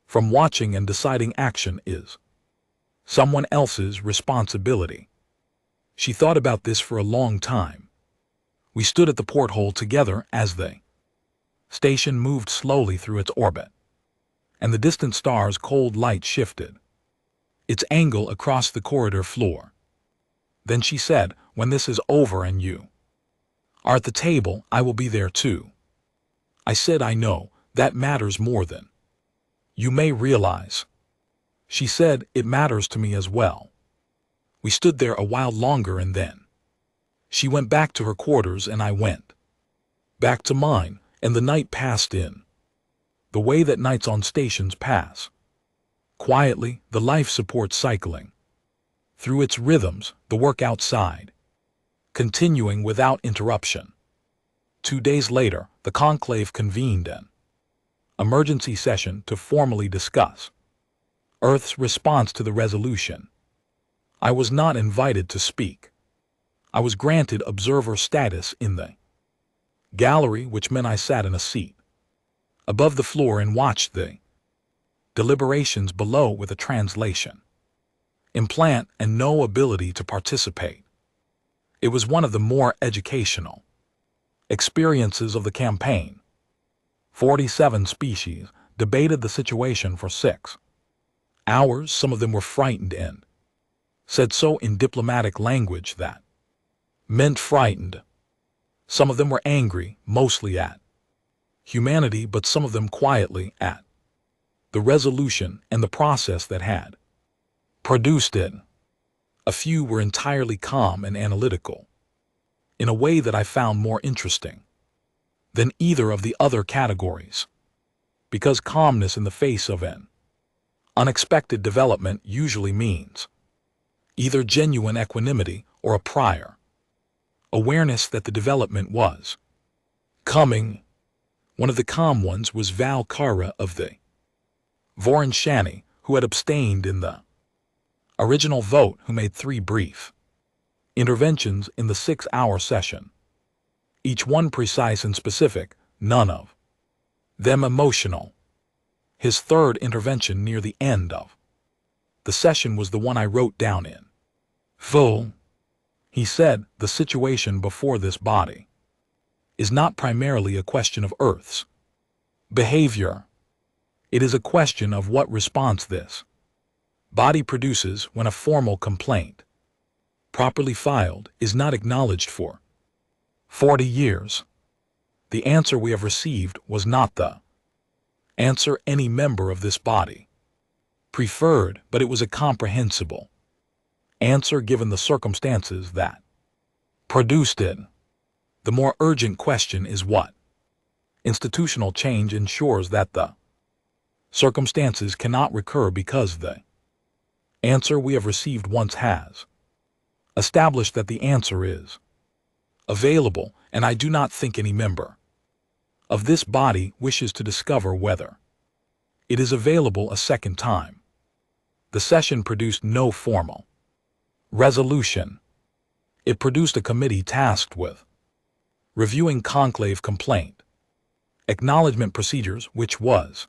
from watching and deciding action is someone else's responsibility. She thought about this for a long time. We stood at the porthole together as the station moved slowly through its orbit, and the distant star's cold light shifted its angle across the corridor floor. Then she said, when this is over and you are at the table, I will be there too. I said, I know, that matters more than you may realize. She said, it matters to me as well. We stood there a while longer, and then she went back to her quarters and I went back to mine, and the night passed in the way that nights on stations pass. Quietly, the life support cycling through its rhythms, the work outside continuing without interruption. 2 days later, the conclave convened an emergency session to formally discuss Earth's response to the resolution. I was not invited to speak. I was granted observer status in the gallery, which meant I sat in a seat above the floor and watched the deliberations below with a translation implant and no ability to participate. It was one of the more educational experiences of the campaign. 47 species debated the situation for 6 hours. Some of them were frightened and said so in diplomatic language that meant frightened. Some of them were angry, mostly at humanity, but some of them quietly at the resolution and the process that had produced it. A few were entirely calm and analytical, in a way that I found more interesting than either of the other categories, because calmness in the face of an unexpected development usually means either genuine equanimity or a prior awareness that the development was coming. One of the calm ones was Val Kara of the Voron Shani, who had abstained in the original vote, who made 3 brief interventions in the 6-hour session, each one precise and specific, none of them emotional. His 3rd intervention near the end of the session was the one I wrote down in full. He said, the situation before this body is not primarily a question of Earth's behavior. It is a question of what response this body produces when a formal complaint, properly filed, is not acknowledged for 40 years. The answer we have received was not the answer any member of this body preferred, but it was a comprehensible answer given the circumstances that produced it. The more urgent question is what institutional change ensures that the circumstances cannot recur because the answer we have received once has established that the answer is available, and I do not think any member of this body wishes to discover whether it is available a second time. The session produced no formal resolution. It produced a committee tasked with reviewing conclave complaint acknowledgement procedures, which was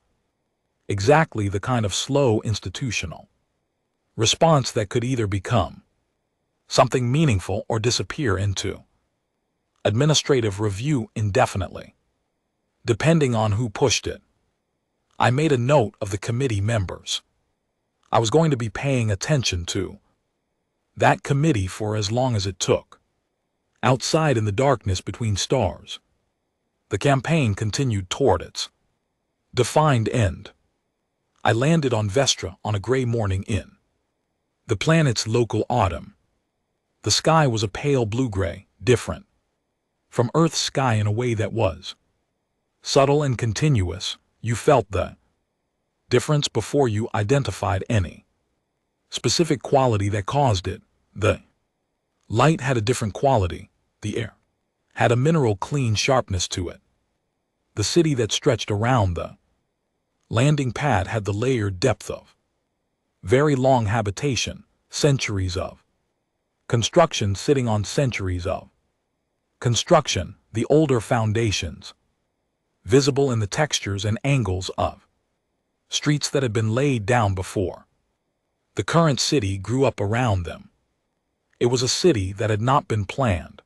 exactly the kind of slow institutional response that could either become something meaningful or disappear into administrative review indefinitely, depending on who pushed it. I made a note of the committee members. I was going to be paying attention to that committee for as long as it took. Outside in the darkness between stars, the campaign continued toward its defined end. I landed on Vestra on a gray morning in the planet's local autumn. The sky was a pale blue-gray, different from Earth's sky in a way that was subtle and continuous. You felt the difference before you identified any specific quality that caused it. The light had a different quality. The air had a mineral clean sharpness to it. The city that stretched around the landing pad had the layered depth of very long habitation, centuries of construction sitting on centuries of construction, the older foundations, visible in the textures and angles of streets that had been laid down before the current city grew up around them. It was a city that had not been planned,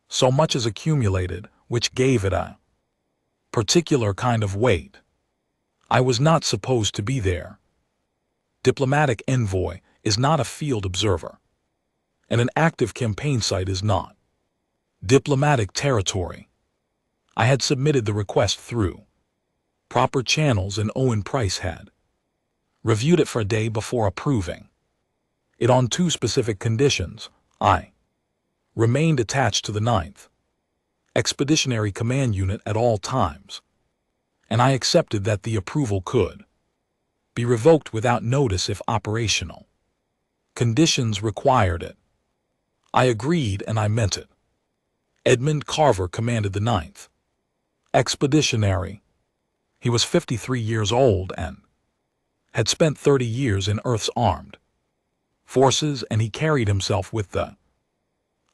so much as accumulated, which gave it a particular kind of weight. I was not supposed to be there. Diplomatic envoy is not a field observer, and an active campaign site is not diplomatic territory. I had submitted the request through proper channels, and Owen Price had reviewed it for a day before approving it on two specific conditions. I remained attached to the 9th Expeditionary Command Unit at all times, and I accepted that the approval could be revoked without notice if operational conditions required it. I agreed, and I meant it. Edmund Carver commanded the 9th Expeditionary. He was 53 years old and had spent 30 years in Earth's armed forces, and he carried himself with the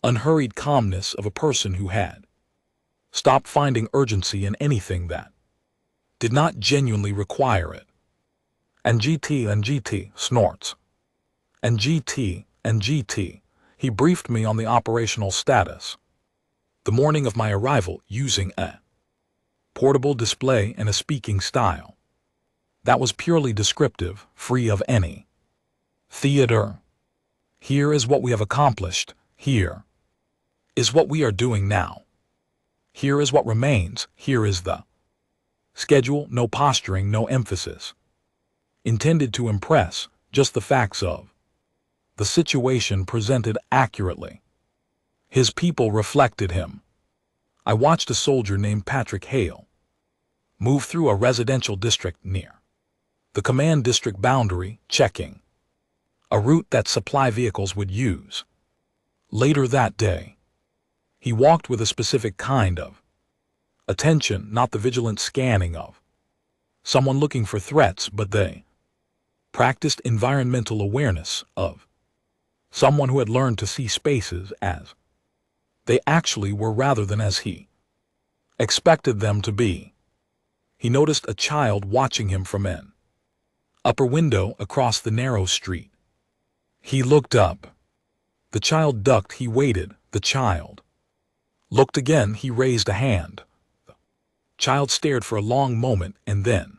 unhurried calmness of a person who had stopped finding urgency in anything that did not genuinely require it. And GT snorts. And GT, he briefed me on the operational status the morning of my arrival, using a portable display and a speaking style that was purely descriptive, free of any theater. Here is what we have accomplished. Here is what we are doing now. Here is what remains. Here is the schedule. No posturing, no emphasis intended to impress, just the facts of the situation presented accurately. His people reflected him. I watched a soldier named Patrick Hale move through a residential district near the command district boundary, checking a route that supply vehicles would use. Later that day, he walked with a specific kind of attention, not the vigilant scanning of someone looking for threats, but they practiced environmental awareness of someone who had learned to see spaces as they actually were rather than as he expected them to be. He noticed a child watching him from an upper window across the narrow street. He looked up. The child ducked. He waited. The child Looked again, he raised a hand. The child stared for a long moment and then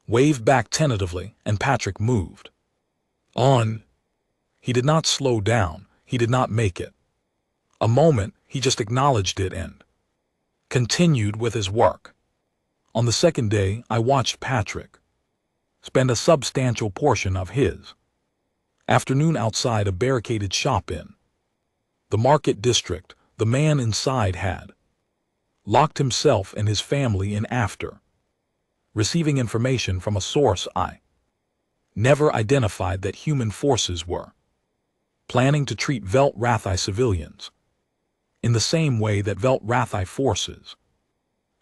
waved back tentatively, and Patrick moved on. He did not slow down, he did not make it a moment, he just acknowledged it and continued with his work. On the second day, I watched Patrick spend a substantial portion of his afternoon outside a barricaded shop in the market district. The man inside had locked himself and his family in after receiving information from a source I never identified that human forces were planning to treat Veltrathi civilians in the same way that Veltrathi forces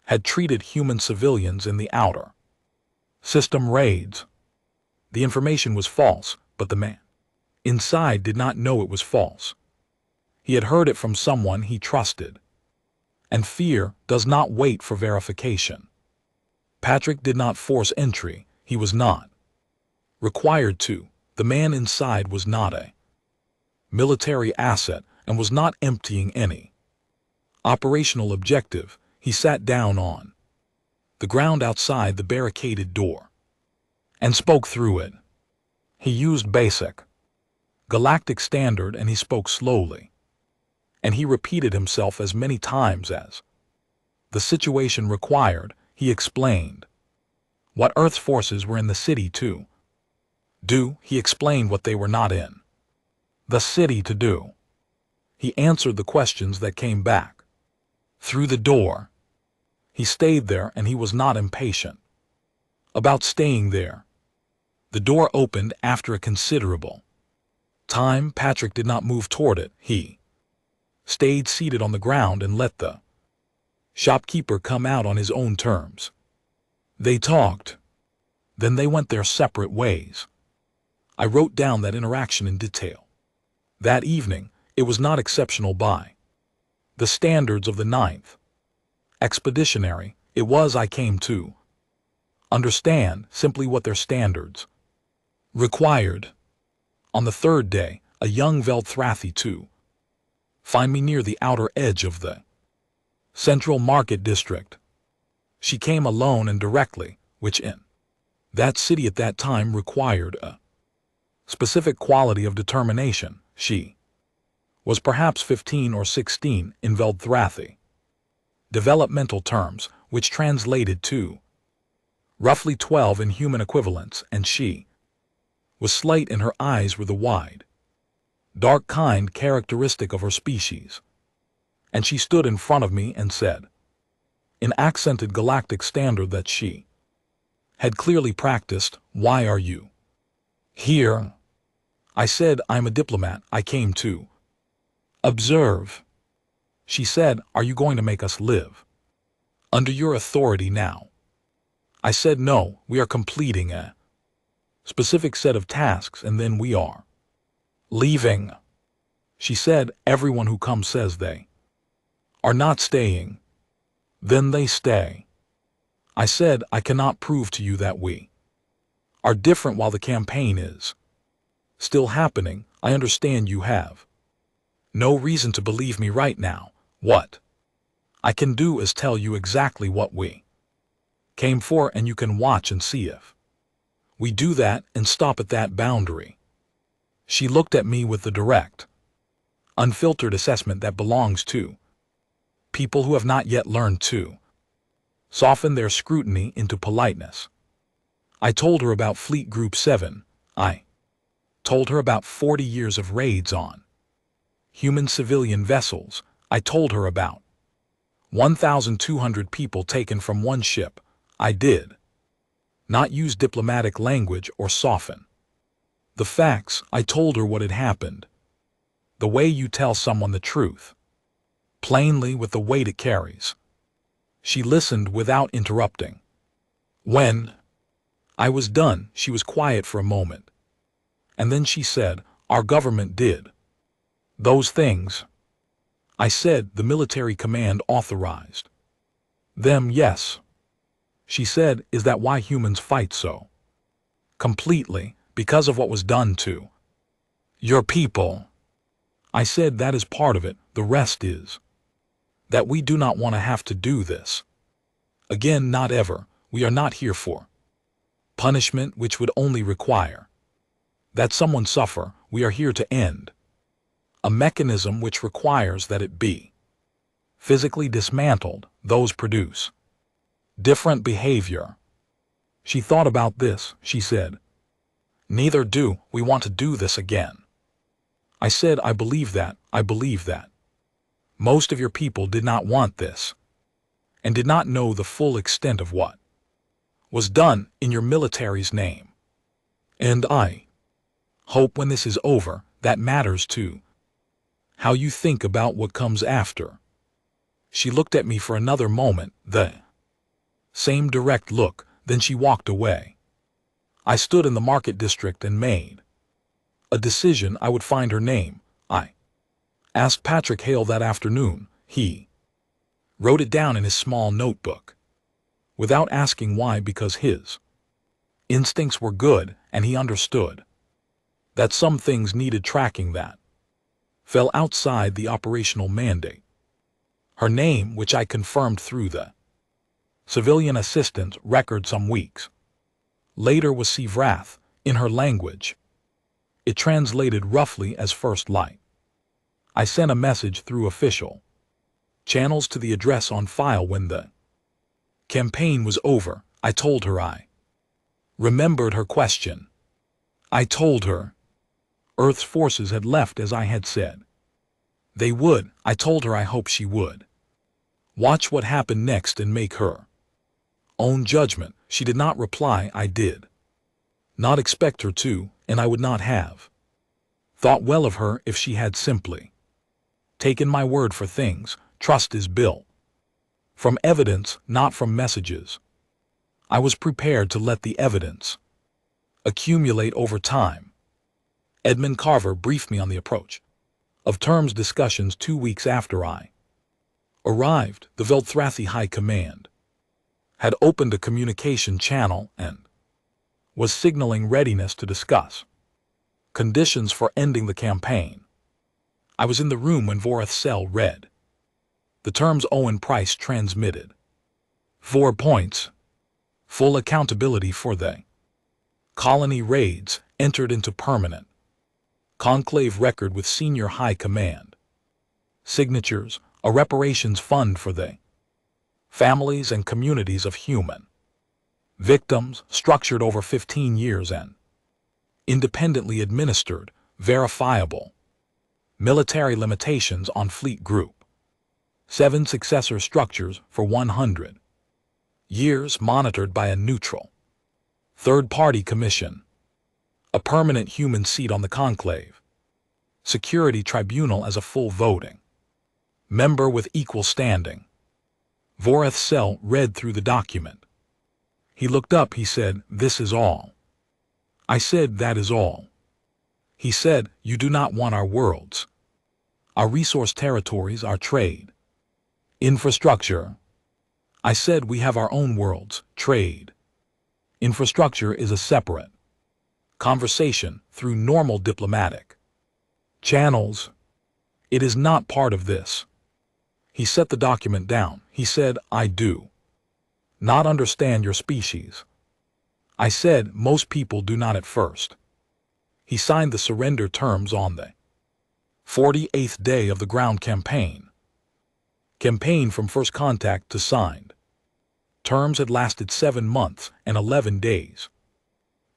had treated human civilians in the outer system raids. The information was false, but the man inside did not know it was false. He had heard it from someone he trusted. And fear does not wait for verification. Patrick did not force entry, he was not required to. The man inside was not a military asset and was not emptying any operational objective. He sat down on the ground outside the barricaded door and spoke through it. He used basic galactic standard and he spoke slowly. And he repeated himself as many times as the situation required. He explained what Earth's forces were in the city to do. He explained what they were not in the city to do. He answered the questions that came back through the door. He stayed there and he was not impatient about staying there. The door opened after a considerable time. Patrick did not move toward it. He stayed seated on the ground and let the shopkeeper come out on his own terms. They talked. Then they went their separate ways. I wrote down that interaction in detail. That evening, it was not exceptional by the standards of the 9th Expeditionary. It was, I came to understand, simply what their standards required. On the third day, a young Veltrathi too find me near the outer edge of the central market district. She came alone and directly, which in that city at that time required a specific quality of determination. She was perhaps 15 or 16 in Veltrathi developmental terms, which translated to roughly 12 in human equivalents, and she was slight and her eyes were the wide, dark kind characteristic of her species. And she stood in front of me and said, in accented galactic standard that she had clearly practiced, "Why are you here?" I said, "I'm a diplomat. I came to observe." She said, "Are you going to make us live under your authority now?" I said, "No, we are completing a specific set of tasks and then we are leaving." She said, "Everyone who comes says they are not staying. Then they stay." I said, "I cannot prove to you that we are different while the campaign is still happening. I understand you have no reason to believe me right now. What I can do is tell you exactly what we came for, and you can watch and see if we do that and stop at that boundary." She looked at me with the direct, unfiltered assessment that belongs to people who have not yet learned to soften their scrutiny into politeness. I told her about Fleet Group 7. I told her about 40 years of raids on human civilian vessels. I told her about 1,200 people taken from one ship. I did not use diplomatic language or soften the facts. I told her what had happened, the way you tell someone the truth, plainly, with the weight it carries. She listened without interrupting. When I was done, she was quiet for a moment. And then she said, "Our government did those things." I said, "The military command authorized them." "Yes." She said, "Is that why humans fight so completely? Because of what was done to your people?" I said, "That is part of it. The rest is That we do not want to have to do this. Again, not ever. We are not here for punishment, which would only require that someone suffer. We are here to end a mechanism which requires that it be physically dismantled. Those produce different behavior. She thought about this. She said, "Neither do we want to do this again." I said, "I believe that. I believe that. Most of your people did not want this and did not know the full extent of what was done in your military's name. And I hope when this is over, that matters too. How you think about what comes after." She looked at me for another moment, the same direct look, then she walked away. I stood in the market district and made a decision I would find her name. I asked Patrick Hale that afternoon. He wrote it down in his small notebook, without asking why, because his instincts were good and he understood that some things needed tracking that fell outside the operational mandate. Her name, which I confirmed through the civilian assistant record some weeks later, was Sivrath. In her language, it translated roughly as First Light. I sent a message through official channels to the address on file when the campaign was over. I told her I remembered her question. I told her Earth's forces had left as I had said they would. I told her I hoped she would watch what happened next and make her own judgment. She did not reply. I did not expect her to, and I would not have thought well of her if she had simply taken my word for things. Trust is built from evidence, not from messages. I was prepared to let the evidence accumulate over time. Edmund Carver briefed me on the approach of terms discussions 2 weeks after I arrived. The Velthrathi High Command had opened a communication channel and was signaling readiness to discuss conditions for ending the campaign. I was in the room when Voreth Sel read the terms Owen Price transmitted. 4 points. Full accountability for the colony raids, entered into permanent conclave record with senior high command. Signatures, a reparations fund for the families and communities of human victims, structured over 15 years and independently administered, verifiable. Military limitations on Fleet Group. 7 successor structures for 100 years, monitored by a neutral third-party commission. A permanent human seat on the conclave. Security tribunal as a full voting member with equal standing. Voreth Sel read through the document. He looked up. He said, "This is all." I said, "That is all." He said, "You do not want our worlds, our resource territories, our trade infrastructure." I said, "We have our own worlds. Trade infrastructure is a separate conversation through normal diplomatic channels. It is not part of this." He set the document down. He said, "I do not understand your species." I said, "Most people do not at first." He signed the surrender terms on the 48th day of the ground campaign. Campaign from first contact to signed terms had lasted 7 months and 11 days.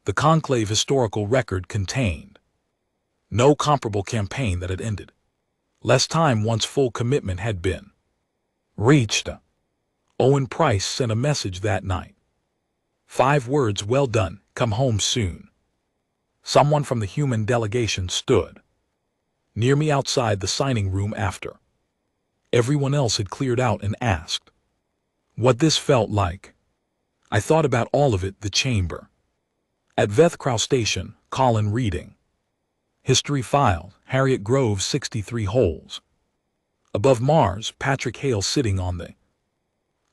The conclave historical record contained no comparable campaign that had ended less time once full commitment had been reached. Owen Price sent a message that night. 5 words: "Well done, come home soon." Someone from the human delegation stood near me outside the signing room after everyone else had cleared out and asked what this felt like. I thought about all of it. The chamber at Vethcrow Station, Colin reading history file, Harriet Grove 63 holes. Above Mars, Patrick Hale sitting on the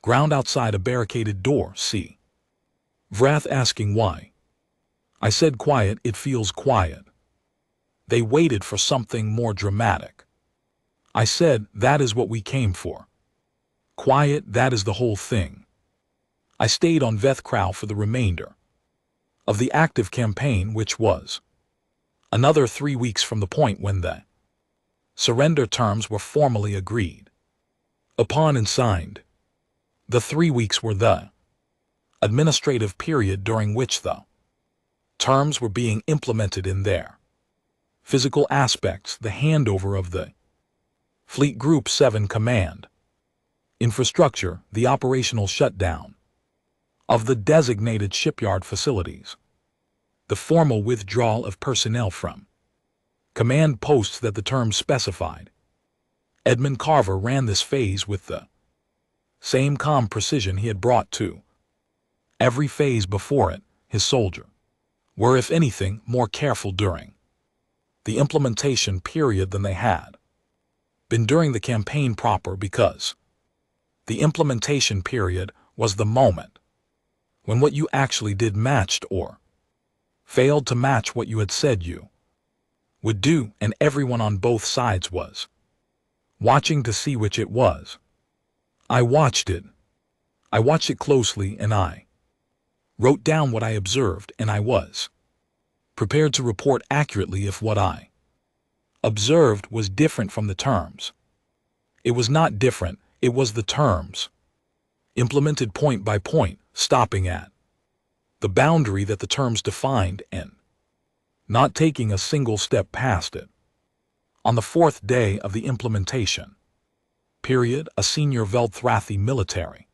ground outside a barricaded door. See Vrath asking why. I said, "Quiet, it feels quiet." They waited for something more dramatic. I said, "That is what we came for." Quiet, that is the whole thing. I stayed on Vethkrow for the remainder of the active campaign, which was another 3 weeks from the point when the surrender terms were formally agreed upon and signed. The 3 weeks were the administrative period during which the terms were being implemented in their physical aspects, the handover of the Fleet Group 7 command infrastructure, the operational shutdown of the designated shipyard facilities, the formal withdrawal of personnel from command posts that the terms specified. Edmund Carver ran this phase with the same calm precision he had brought to every phase before it. His soldiers were, if anything, more careful during the implementation period than they had been during the campaign proper, because the implementation period was the moment when what you actually did matched or failed to match what you had said you would do, and everyone on both sides was watching to see which it was. I watched it. I watched it closely, and I wrote down what I observed, and I was prepared to report accurately if what I observed was different from the terms. It was not different, it was the terms, implemented point by point, stopping at the boundary that the terms defined and not taking a single step past it. On the 4th day of the implementation period, a senior Velthrathi military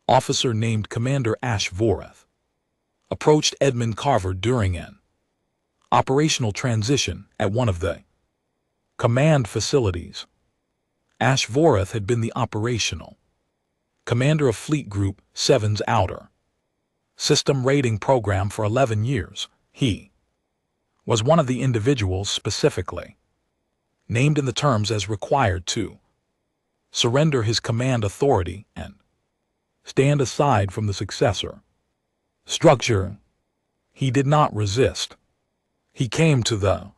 officer named Commander Ashvoreth approached Edmund Carver during an operational transition at one of the command facilities. Ashvoreth had been the operational commander of Fleet Group 7's outer system rating program for 11 years. He was one of the individuals specifically named in the terms as required to surrender his command authority and stand aside from the successor structure. He did not resist. He came to the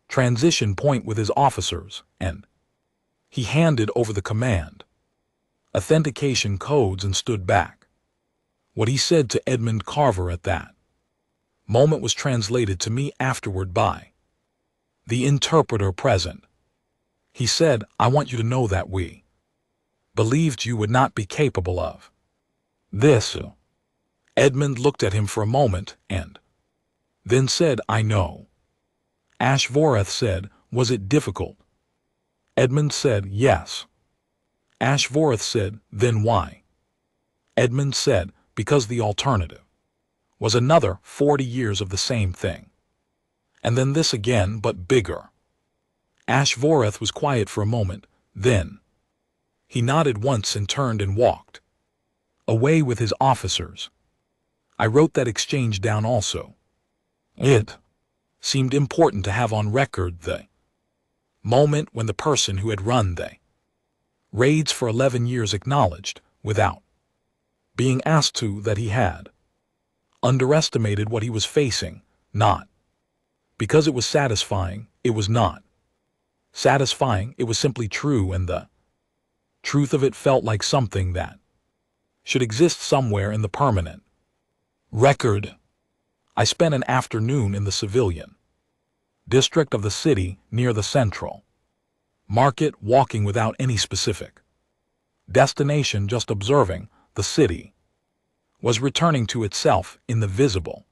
transition point with his officers, and he handed over the command authentication codes and stood back. What he said to Edmund Carver at that moment was translated to me afterward by the interpreter present. He said, "I want you to know that we believed you would not be capable of this." Edmund looked at him for a moment and then said, "I know." Ashvoreth said, "Was it difficult?" Edmund said, "Yes." Ashvoreth said, "Then why?" Edmund said, "Because the alternative was another 40 years of the same thing. And then this again, but bigger." Ashvoreth was quiet for a moment, then he nodded once and turned and walked away with his officers. I wrote that exchange down also. It seemed important to have on record the moment when the person who had run the raids for 11 years acknowledged, without being asked to, that he had underestimated what he was facing, not because it was satisfying. It was not satisfying, it was simply true, and the truth of it felt like something that should exist somewhere in the permanent record. I spent an afternoon in the civilian district of the city near the central market, walking without any specific destination, just observing. The city was returning to itself in the visible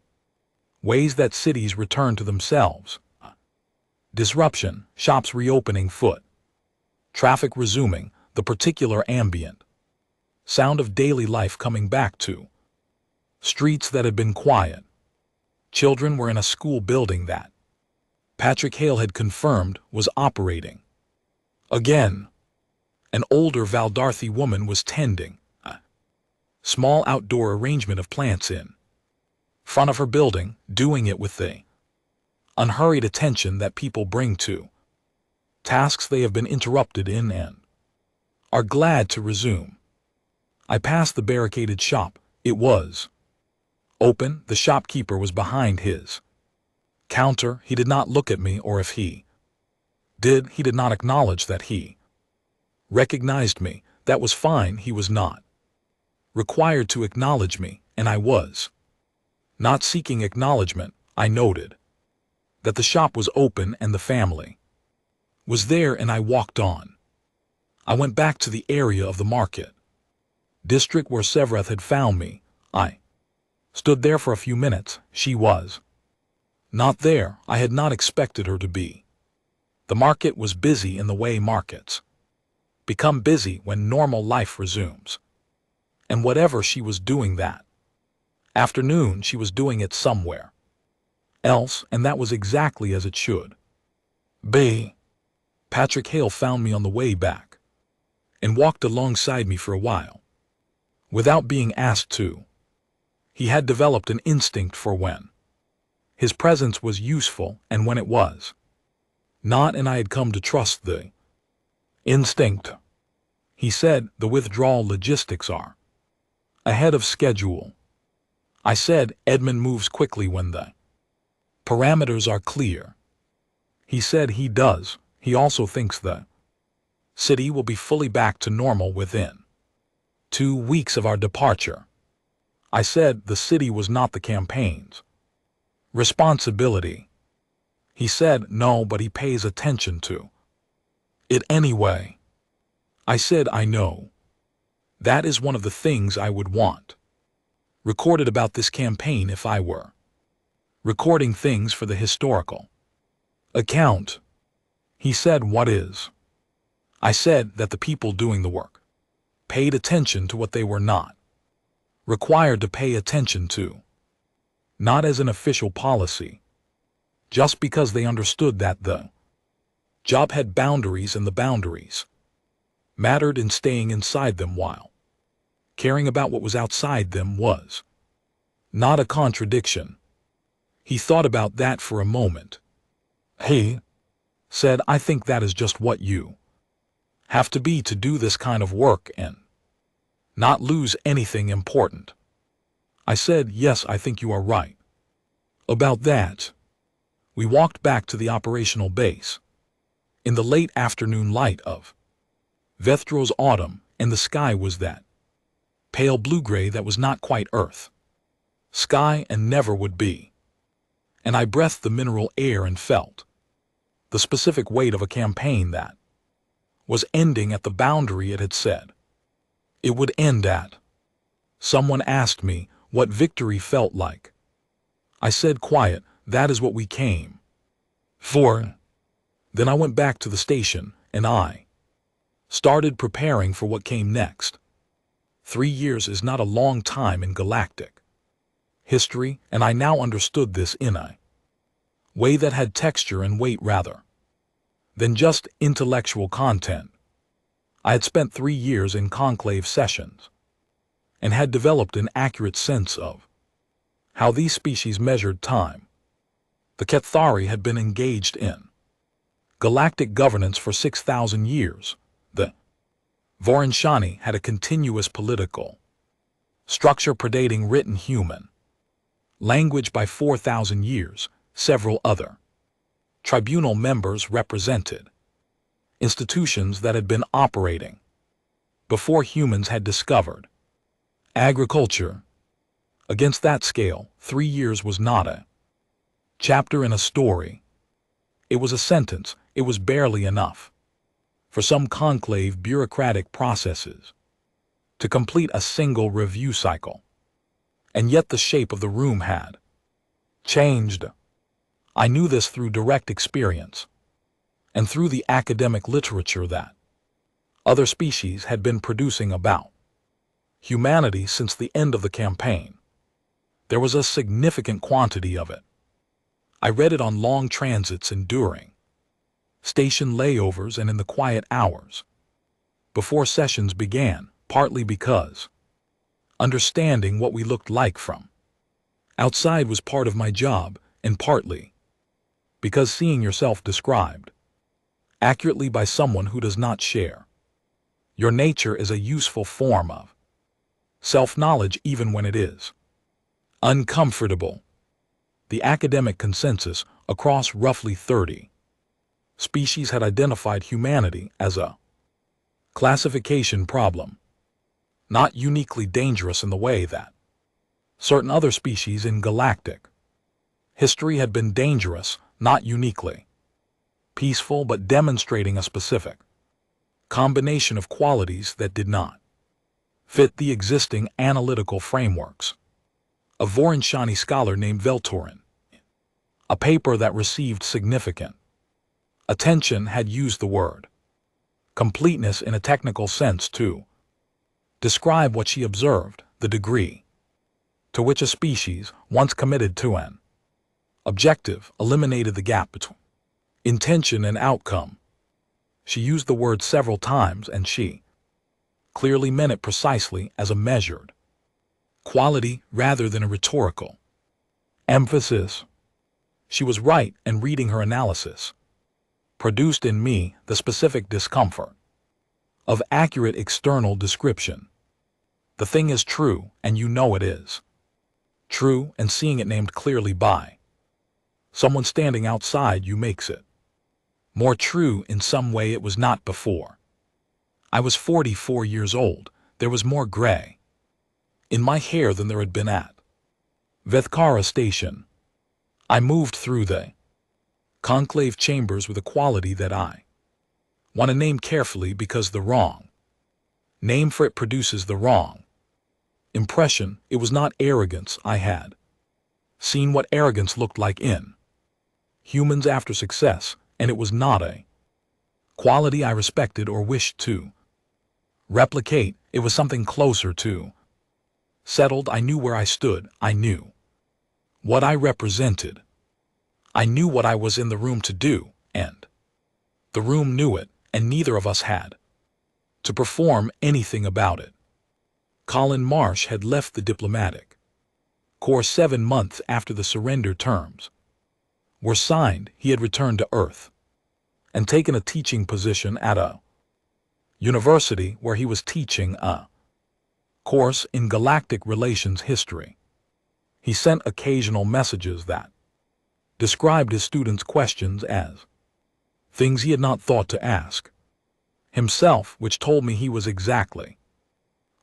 ways that cities return to themselves. Disruption, shops reopening, foot traffic resuming, the particular ambient sound of daily life coming back to streets that had been quiet. Children were in a school building that Patrick Hale had confirmed was operating again. An older Valdarthi woman was tending a small outdoor arrangement of plants in front of her building, doing it with the unhurried attention that people bring to tasks they have been interrupted in and are glad to resume. I passed the barricaded shop. It was open. The shopkeeper was behind his counter. He did not look at me, or if he did not acknowledge that he recognized me. That was fine. He was not required to acknowledge me, and I was not seeking acknowledgement. I noted that the shop was open and the family was there, and I walked on. I went back to the area of the market district where Severeth had found me. I stood there for a few minutes. She was not there. I had not expected her to be. The market was busy in the way markets become busy when normal life resumes. And whatever she was doing that afternoon, she was doing it somewhere else, and that was exactly as it should be. Patrick Hale found me on the way back and walked alongside me for a while without being asked to. He had developed an instinct for when his presence was useful and when it was not, and I had come to trust the instinct. He said, "The withdrawal logistics are ahead of schedule." I said, "Edmund moves quickly when the parameters are clear." He said he does. He also thinks the city will be fully back to normal within 2 weeks of our departure. I said the city was not the campaign's responsibility. He said no, but he pays attention to it anyway. I said, "I know. That is one of the things I would want recorded about this campaign if I were recording things for the historical account." He said, "What is?" I said that the people doing the work paid attention to what they were not required to pay attention to, not as an official policy, just because they understood that the job had boundaries and the boundaries mattered in staying inside them while caring about what was outside them was not a contradiction. He thought about that for a moment. He said, "I think that is just what you have to be to do this kind of work and not lose anything important." I said, "Yes, I think you are right about that." We walked back to the operational base in the late afternoon light of Vethro's autumn, and the sky was that pale blue-gray that was not quite Earth sky and never would be. And I breathed the mineral air and felt the specific weight of a campaign that was ending at the boundary it had said it would end at. Someone asked me what victory felt like. I said, "Quiet, that is what we came for." Then I went back to the station, and I started preparing for what came next. 3 years is not a long time in galactic history, and I now understood this in a way that had texture and weight rather than just intellectual content. I had spent 3 years in conclave sessions and had developed an accurate sense of how these species measured time. The Kethari had been engaged in galactic governance for 6,000 years. The Voronshani had a continuous political structure predating written human language by 4,000 years. Several other tribunal members represented institutions that had been operating before humans had discovered agriculture. Against that scale, 3 years was not a chapter in a story. It was a sentence. It was barely enough for some conclave bureaucratic processes to complete a single review cycle. And yet the shape of the room had changed. I knew this through direct experience and through the academic literature that other species had been producing about humanity since the end of the campaign. There was a significant quantity of it. I read it on long transits and during station layovers and in the quiet hours before sessions began, partly because understanding what we looked like from outside was part of my job, and partly because seeing yourself described accurately by someone who does not share your nature is a useful form of self-knowledge, even when it is uncomfortable. The academic consensus across roughly 30 species had identified humanity as a Classification problem. Not uniquely dangerous in the way that certain other species in galactic history had been dangerous, not uniquely peaceful, but demonstrating a specific combination of qualities that did not fit the existing analytical frameworks. A Voronezh scholar named Velturin, a paper that received significant attention, had used the word completeness in a technical sense to describe what she observed, the degree to which a species, once committed to an objective, eliminated the gap between intention and outcome. She used the word several times, and she clearly meant it precisely as a measured quality rather than a rhetorical emphasis. She was right, and reading her analysis produced in me the specific discomfort of accurate external description. The thing is true, and you know it is true, and seeing it named clearly by someone standing outside you makes it more true in some way it was not before. I was 44 years old. There was more gray in my hair than there had been at Vethkara station. I moved through the conclave chambers with a quality that I want to name carefully, because the wrong name for it produces the wrong impression. It was not arrogance. I had seen what arrogance looked like in humans after success, and it was not a quality I respected or wished to replicate. It was something closer to settled. I knew where I stood. I knew what I represented. I knew what I was in the room to do, and the room knew it, and neither of us had to perform anything about it. Colin Marsh had left the diplomatic corps 7 months after the surrender terms were signed. He had returned to Earth and taken a teaching position at a university where he was teaching a course in galactic relations history. He sent occasional messages that described his students' questions as things he had not thought to ask himself, which told me he was exactly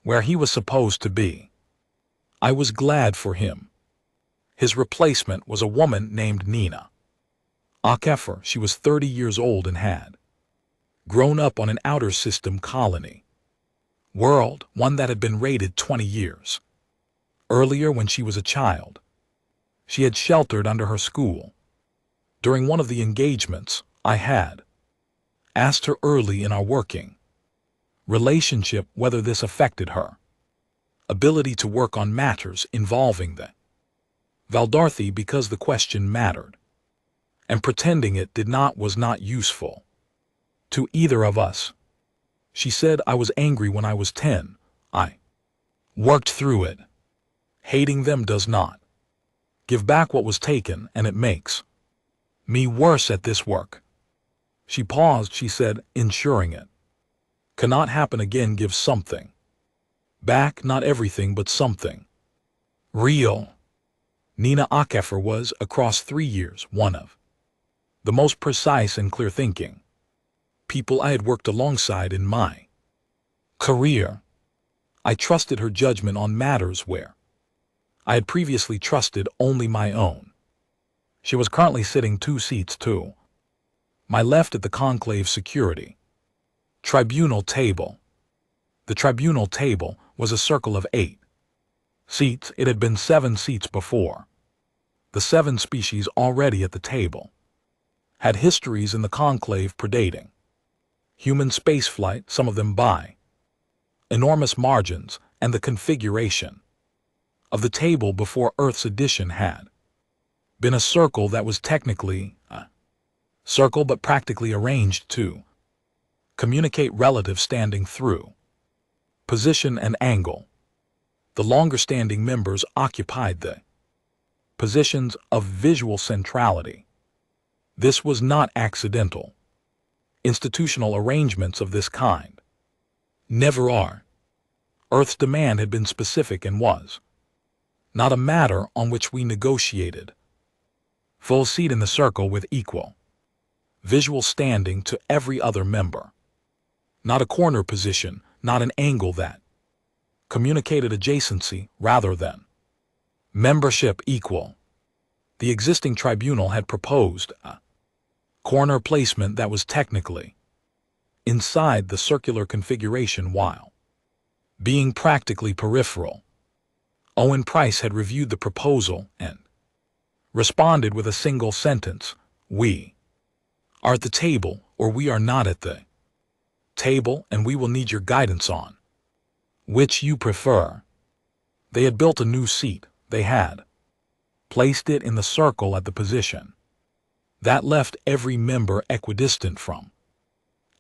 where he was supposed to be. I was glad for him. His replacement was a woman named Nina Akefer. She was 30 years old and had grown up on an outer system colony world, one that had been raided 20 years earlier when she was a child. She had sheltered under her school. During one of the engagements, I had asked her early in our working relationship whether this affected her ability to work on matters involving the Valdarthi, because the question mattered, and pretending it did not was not useful to either of us. She said, I was angry when I was 10. I worked through it. Hating them does not give back what was taken, and it makes me worse at this work. She paused. She said, ensuring it cannot happen again gives something back, not everything, but something real. Nina Akefer was, across 3 years, one of the most precise and clear-thinking people I had worked alongside in my career. I trusted her judgment on matters where I had previously trusted only my own. She was currently sitting 2 seats to my left at the conclave security tribunal table. The tribunal table was a circle of 8 seats. It had been 7 seats before. The 7 species already at the table had histories in the conclave predating human spaceflight, some of them by enormous margins, and the configuration of the table before Earth's addition had been a circle that was technically a circle but practically arranged to communicate relative standing through position and angle. The longer-standing members occupied the positions of visual centrality. This was not accidental. Institutional arrangements of this kind never are. Earth's demand had been specific and was not a matter on which we negotiated. Full seat in the circle with equal visual standing to every other member. not a corner position, not an angle that communicated adjacency rather than membership equal. The existing tribunal had proposed a corner placement that was technically inside the circular configuration while being practically peripheral. Owen Price had reviewed the proposal and responded with a single sentence: "We are at the table, or we are not at the table, and we will need your guidance on which you prefer." They had built a new seat. They had placed it in the circle at the position that left every member equidistant from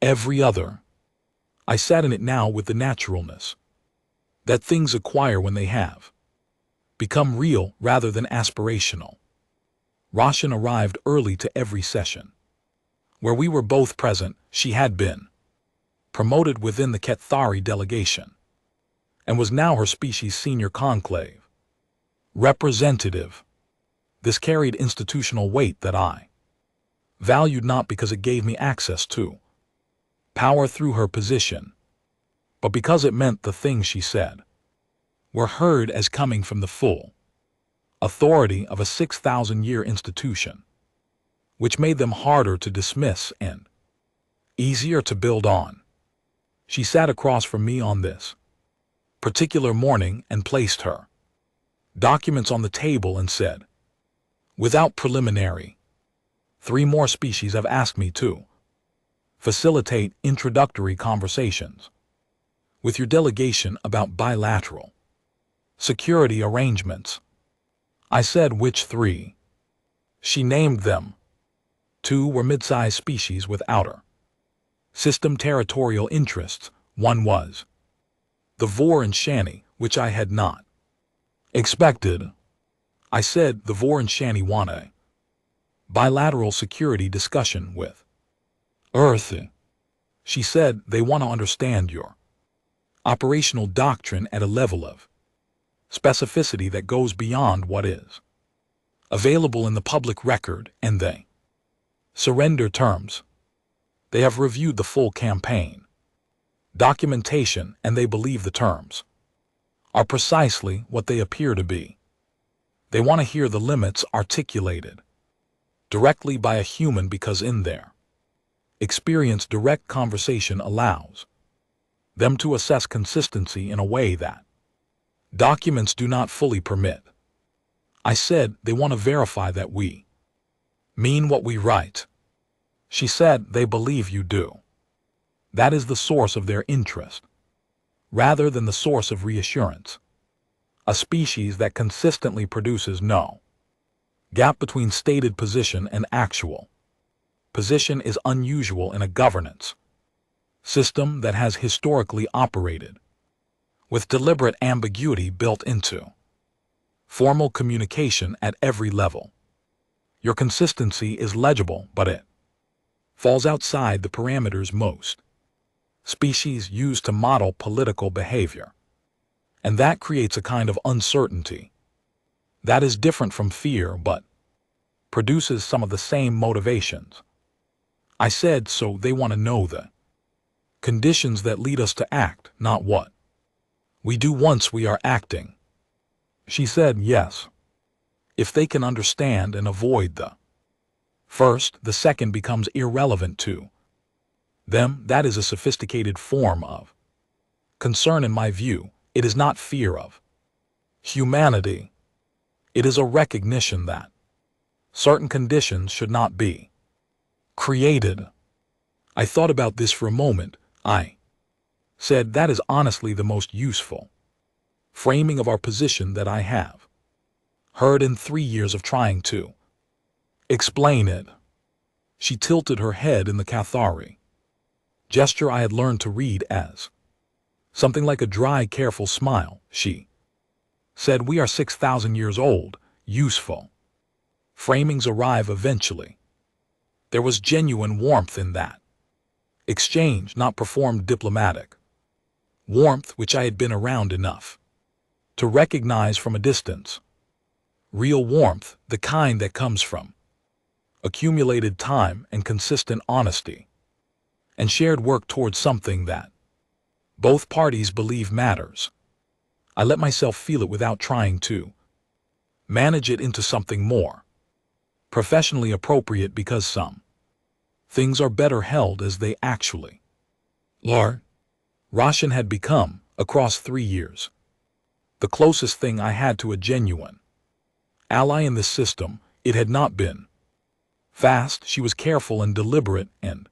every other. I sat in it now with the naturalness that things acquire when they have become real rather than aspirational. Roshan arrived early to every session. Where we were both present, she had been promoted within the Kethari delegation and was now her species' senior conclave representative. This carried institutional weight that I valued, not because it gave me access to power through her position, but because it meant the things she said were heard as coming from the full authority of a 6,000-year institution, which made them harder to dismiss and easier to build on. She sat across from me on this particular morning and placed her documents on the table and said, without preliminary, 3 more species have asked me to facilitate introductory conversations with your delegation about bilateral security arrangements. I said, which 3? She named them. 2 were mid-sized species with outer system territorial interests. 1 was the Vor and Shani, which I had not expected. I said, the Vor and Shani want a bilateral security discussion with Earth. She said, they want to understand your operational doctrine at a level of specificity that goes beyond what is available in the public record, and they surrender terms. They have reviewed the full campaign documentation, and they believe the terms are precisely what they appear to be. They want to hear the limits articulated directly by a human, because in their experience, direct conversation allows them to assess consistency in a way that documents do not fully permit. I said, they want to verify that we mean what we write. She said, they believe you do. That is the source of their interest, rather than the source of reassurance. A species that consistently produces no gap between stated position and actual position is unusual in a governance system that has historically operated with deliberate ambiguity built into formal communication at every level. Your consistency is legible, but it falls outside the parameters most species use to model political behavior, and that creates a kind of uncertainty that is different from fear but produces some of the same motivations. I said, so they want to know the conditions that lead us to act, not what we do once we are acting. She said, yes. If they can understand and avoid the first, the second becomes irrelevant to them. That is a sophisticated form of concern in my view. It is not fear of humanity. It is a recognition that certain conditions should not be created. I thought about this for a moment. I said, that is honestly the most useful framing of our position that I have heard in 3 years of trying to explain it. She tilted her head in the Cathari gesture I had learned to read as something like a dry, careful smile. She said, we are 6,000 years old. Useful framings arrive eventually. There was genuine warmth in that exchange, not performed diplomatic warmth, which I had been around enough to recognize from a distance. Real warmth, the kind that comes from accumulated time and consistent honesty. and shared work towards something that both parties believe matters. I let myself feel it without trying to manage it into something more professionally appropriate, because some things are better held as they actually are. Roshan had become, across 3 years, the closest thing I had to a genuine ally in this system. It had not been fast. She was careful and deliberate, and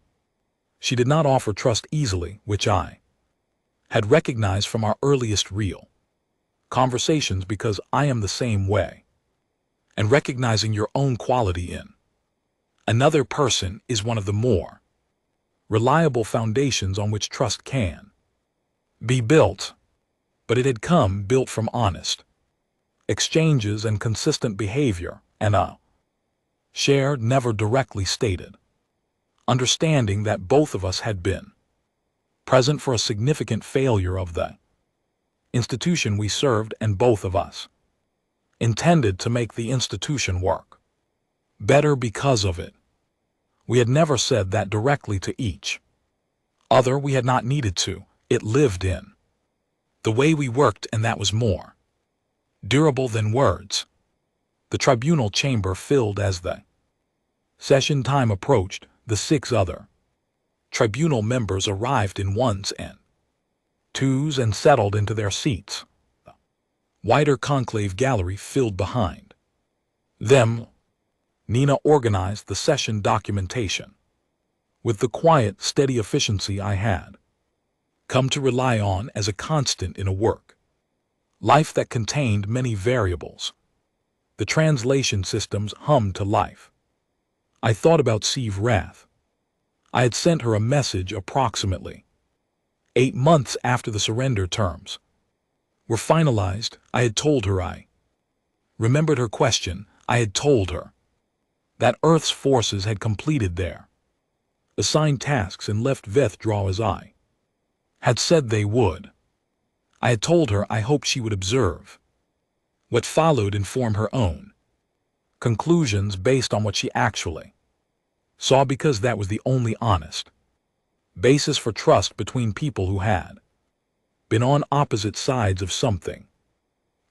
she did not offer trust easily, which I had recognized from our earliest real conversations, because I am the same way. And recognizing your own quality in another person is one of the more reliable foundations on which trust can be built. But it had come built from honest exchanges and consistent behavior, and a shared, never directly stated understanding that both of us had been present for a significant failure of the institution we served, and both of us intended to make the institution work better because of it. We had never said that directly to each other. We had not needed to. It lived in the way we worked, and that was more durable than words. The tribunal chamber filled as the session time approached. The 6 other tribunal members arrived in ones and twos and settled into their seats. The wider conclave gallery filled behind them. Nina organized the session documentation with the quiet, steady efficiency I had come to rely on as a constant in a work life that contained many variables. The translation systems hummed to life. I thought about Siv Rath. I had sent her a message approximately 8 months after the surrender terms were finalized. I had told her I remembered her question. I had told her that Earth's forces had completed their assigned tasks and left withdrawal as I had said they would. I had told her I hoped she would observe what followed and form her own conclusions based on what she actually saw, because that was the only honest basis for trust between people who had been on opposite sides of something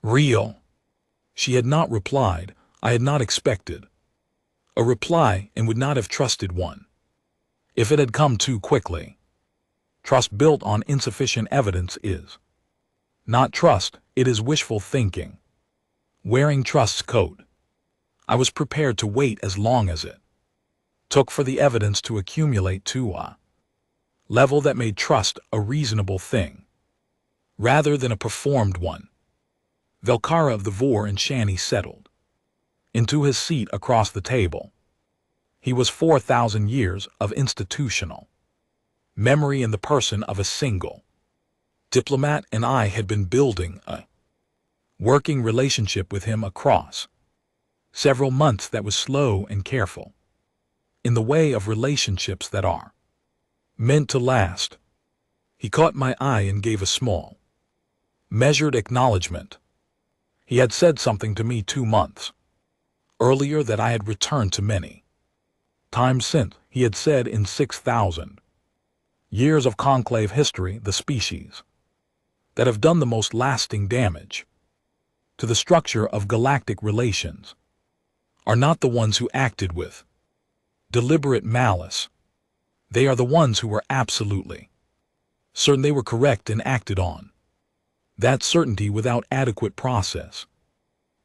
real. She had not replied. I had not expected a reply, and would not have trusted one if it had come too quickly. Trust built on insufficient evidence is not trust, it is wishful thinking. Wearing trust's coat, I was prepared to wait as long as it took for the evidence to accumulate to a level that made trust a reasonable thing, rather than a performed one. Velkara of the Vor and Shani settled into his seat across the table. He was 4,000 years of institutional memory in the person of a single diplomat, and I had been building a working relationship with him across several months that was slow and careful, in the way of relationships that are meant to last. He caught my eye and gave a small, measured acknowledgement. He had said something to me 2 months earlier that I had returned to many times since. He had said, in 6,000 years of conclave history, the species that have done the most lasting damage to the structure of galactic relations are not the ones who acted with deliberate malice. They are the ones who were absolutely certain they were correct and acted on that certainty without adequate process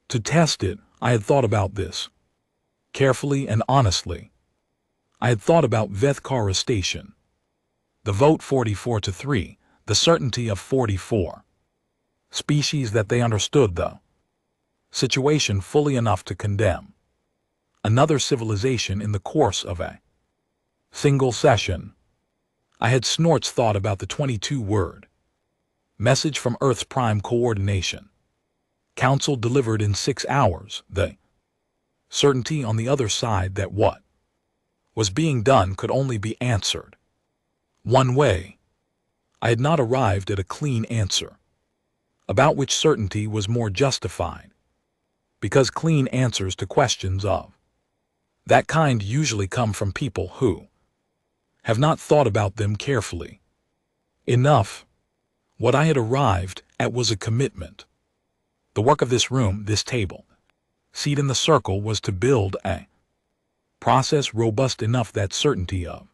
to test it. I had thought about this carefully and honestly. I had thought about Vethkara Station, the vote 44-3, the certainty of 44 species that they understood the situation fully enough to condemn another civilization in the course of a single session. I had snorts thought about the 22-word message from Earth's Prime Coordination Council delivered in 6 hours, the certainty on the other side that what was being done could only be answered one way. I had not arrived at a clean answer about which certainty was more justified, because clean answers to questions of that kind usually come from people who have not thought about them carefully enough. What I had arrived at was a commitment. The work of this room, this table, seat in the circle, was to build a process robust enough that certainty of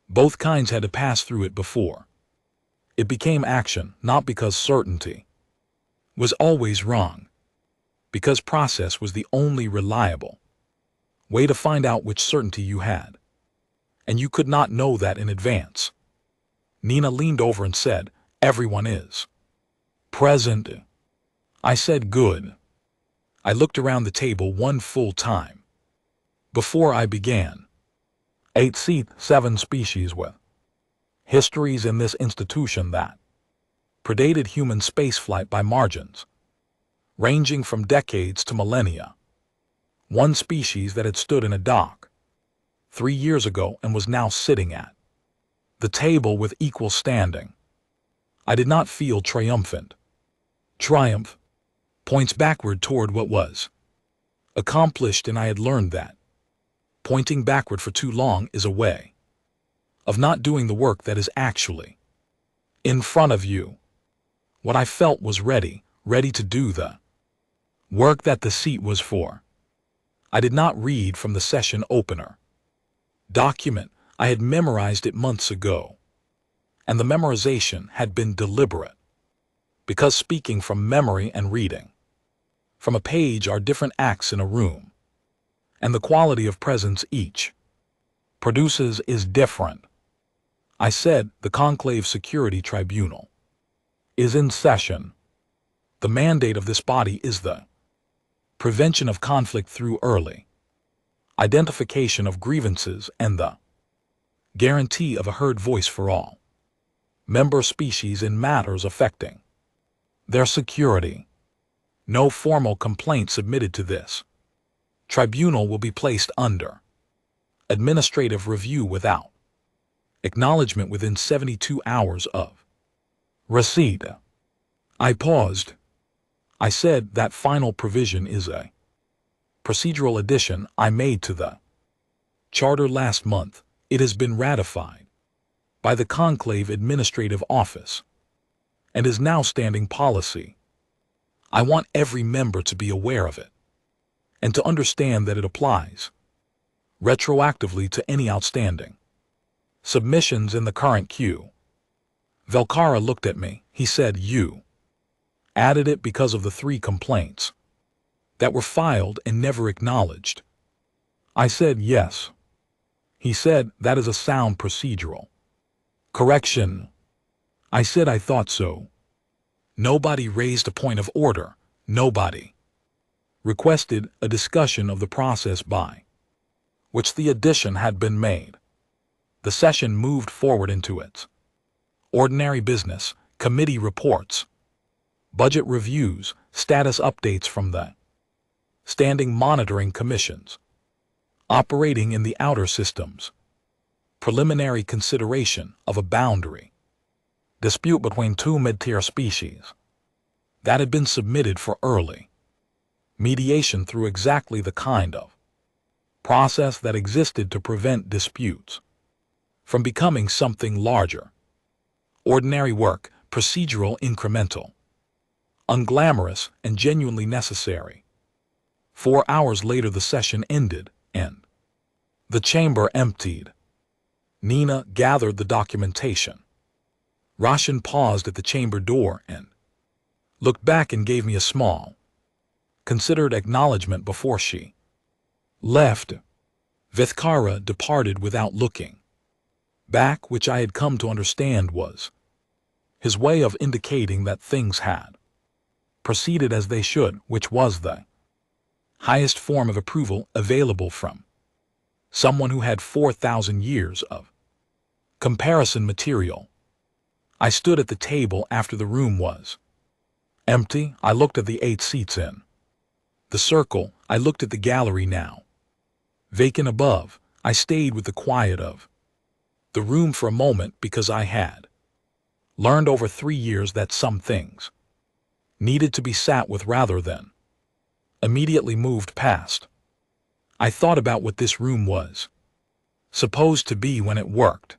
both kinds had to pass through it before it became action, not because certainty was always wrong, because process was the only reliable way to find out which certainty you had. And you could not know that in advance. Nina leaned over and said, "Everyone is present." I said, "Good." I looked around the table one full time before I began. 8 seats, 7 species with histories in this institution that predated human spaceflight by margins, ranging from decades to millennia. One species that had stood in a dock 3 years ago and was now sitting at the table with equal standing. I did not feel triumphant. Triumph points backward toward what was accomplished, and I had learned that pointing backward for too long is a way of not doing the work that is actually in front of you. What I felt was ready to do the work that the seat was for. I did not read from the session opener document. I had memorized it months ago, and the memorization had been deliberate, because speaking from memory and reading from a page are different acts in a room, and the quality of presence each produces is different. I said, "The Conclave Security Tribunal is in session. The mandate of this body is the prevention of conflict through early identification of grievances and the guarantee of a heard voice for all member species in matters affecting their security. No formal complaint submitted to this tribunal will be placed under administrative review without acknowledgement within 72 hours of receipt." I paused. I said, "That final provision is a procedural addition I made to the charter last month. It has been ratified by the Conclave Administrative Office and is now standing policy. I want every member to be aware of it and to understand that it applies retroactively to any outstanding submissions in the current queue." Velkara looked at me. He said, "You added it because of the 3 complaints that were filed and never acknowledged?" I said, "Yes." He said, "That is a sound procedural correction." I said, "I thought so." Nobody raised a point of order. Nobody requested a discussion of the process by which the addition had been made. The session moved forward into its ordinary business: committee reports, budget reviews, status updates from the standing monitoring commissions operating in the outer systems, preliminary consideration of a boundary dispute between 2 mid-tier species that had been submitted for early mediation through exactly the kind of process that existed to prevent disputes from becoming something larger. Ordinary work, procedural, incremental, unglamorous, and genuinely necessary. 4 hours later the session ended, and the chamber emptied. Nina gathered the documentation. Roshan paused at the chamber door and looked back and gave me a small, considered acknowledgement before she left. Velkara departed without looking back, which I had come to understand was his way of indicating that things had proceeded as they should, which was the highest form of approval available from someone who had 4,000 years of comparison material. I stood at the table after the room was empty. I looked at the 8 seats in the circle. I looked at the gallery now vacant above. I stayed with the quiet of the room for a moment, because I had learned over 3 years that some things needed to be sat with rather than immediately moved past. I thought about what this room was supposed to be when it worked.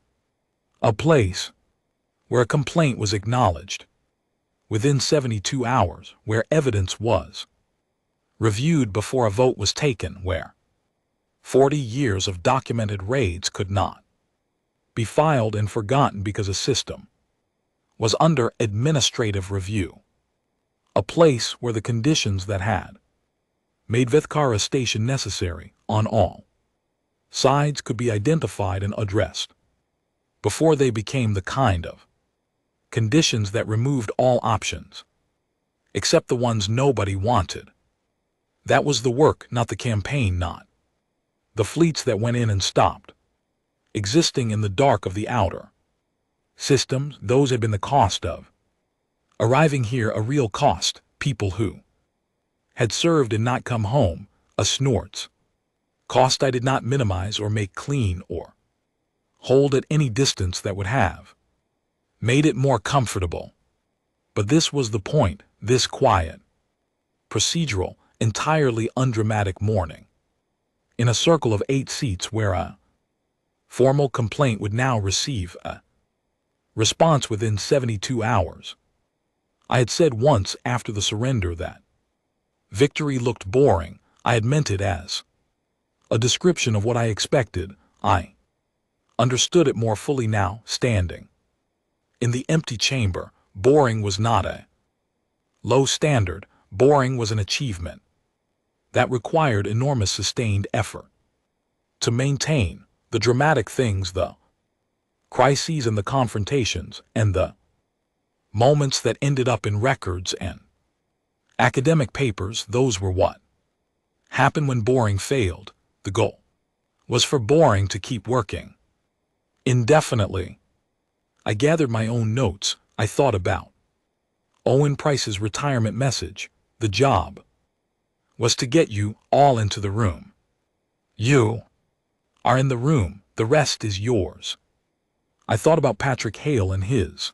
A place where a complaint was acknowledged within 72 hours, where evidence was reviewed before a vote was taken, where 40 years of documented raids could not be filed and forgotten because a system was under administrative review. A place where the conditions that had made Vethkara Station necessary on all sides could be identified and addressed before they became the kind of conditions that removed all options, except the ones nobody wanted. That was the work, not the campaign, not the fleets that went in and stopped existing in the dark of the outer systems. Those had been the cost of arriving here, a real cost. People who had served and not come home, a snorts cost I did not minimize or make clean or hold at any distance that would have made it more comfortable. But this was the point, this quiet, procedural, entirely undramatic morning, in a circle of 8 seats where a formal complaint would now receive a response within 72 hours. I had said once after the surrender that victory looked boring. I had meant it as a description of what I expected. I understood it more fully now, standing in the empty chamber. Boring was not a low standard. Boring was an achievement that required enormous sustained effort to maintain. The dramatic things, the crises and the confrontations, and the moments that ended up in records and academic papers, those were what happened when Boring failed. The goal was for Boring to keep working indefinitely. I gathered my own notes. I thought about Owen Price's retirement message. The job was to get you all into the room. You are in the room, the rest is yours. I thought about Patrick Hale and his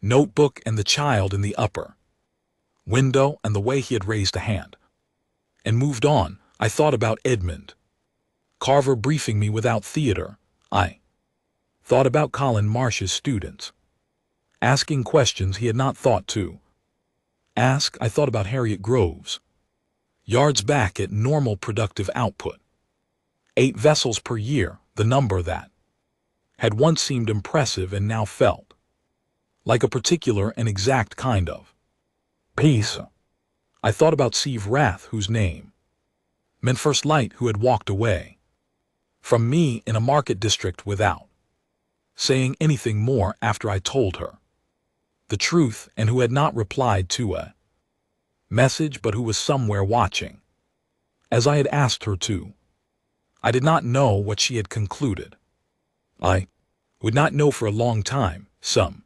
notebook and the child in the upper window and the way he had raised a hand and moved on. I thought about Edmund Carver briefing me without theater. I thought about Colin Marsh's students asking questions he had not thought to ask. I thought about Harriet Groves yards back at normal productive output, 8 vessels per year, the number that had once seemed impressive and now felt like a particular and exact kind of peace. I thought about Steve Rath, whose name meant first light, who had walked away from me in a market district without saying anything more after I told her the truth, and who had not replied to a message but who was somewhere watching as I had asked her to. I did not know what she had concluded. I would not know for a long time. Some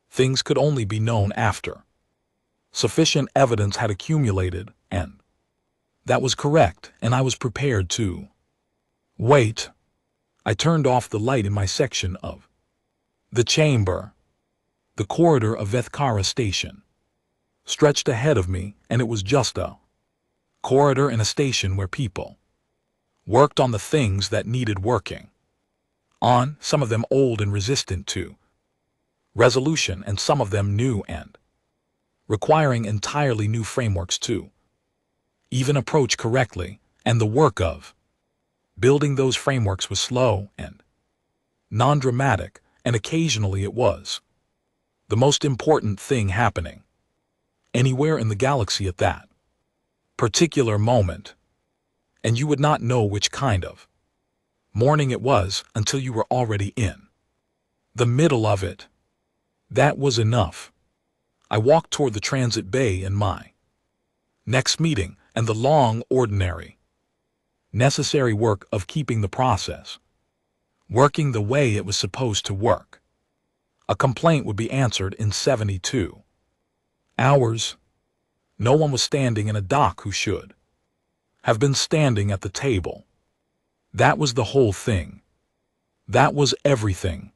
things could only be known after sufficient evidence had accumulated, and that was correct, and I was prepared to wait. I turned off the light in my section of the chamber. The corridor of Vethkara Station stretched ahead of me, and it was just a corridor in a station where people worked on the things that needed working on, some of them old and resistant to resolution, and some of them new and requiring entirely new frameworks to even approach correctly, and the work of building those frameworks was slow and non-dramatic, and occasionally it was the most important thing happening anywhere in the galaxy at that particular moment, and you would not know which kind of morning it was until you were already in the middle of it. That was enough. I walked toward the transit bay and my next meeting, and the long, ordinary, necessary work of keeping the process working the way it was supposed to work. A complaint would be answered in 72 hours. No one was standing in a dock who should have been standing at the table. That was the whole thing. That was everything.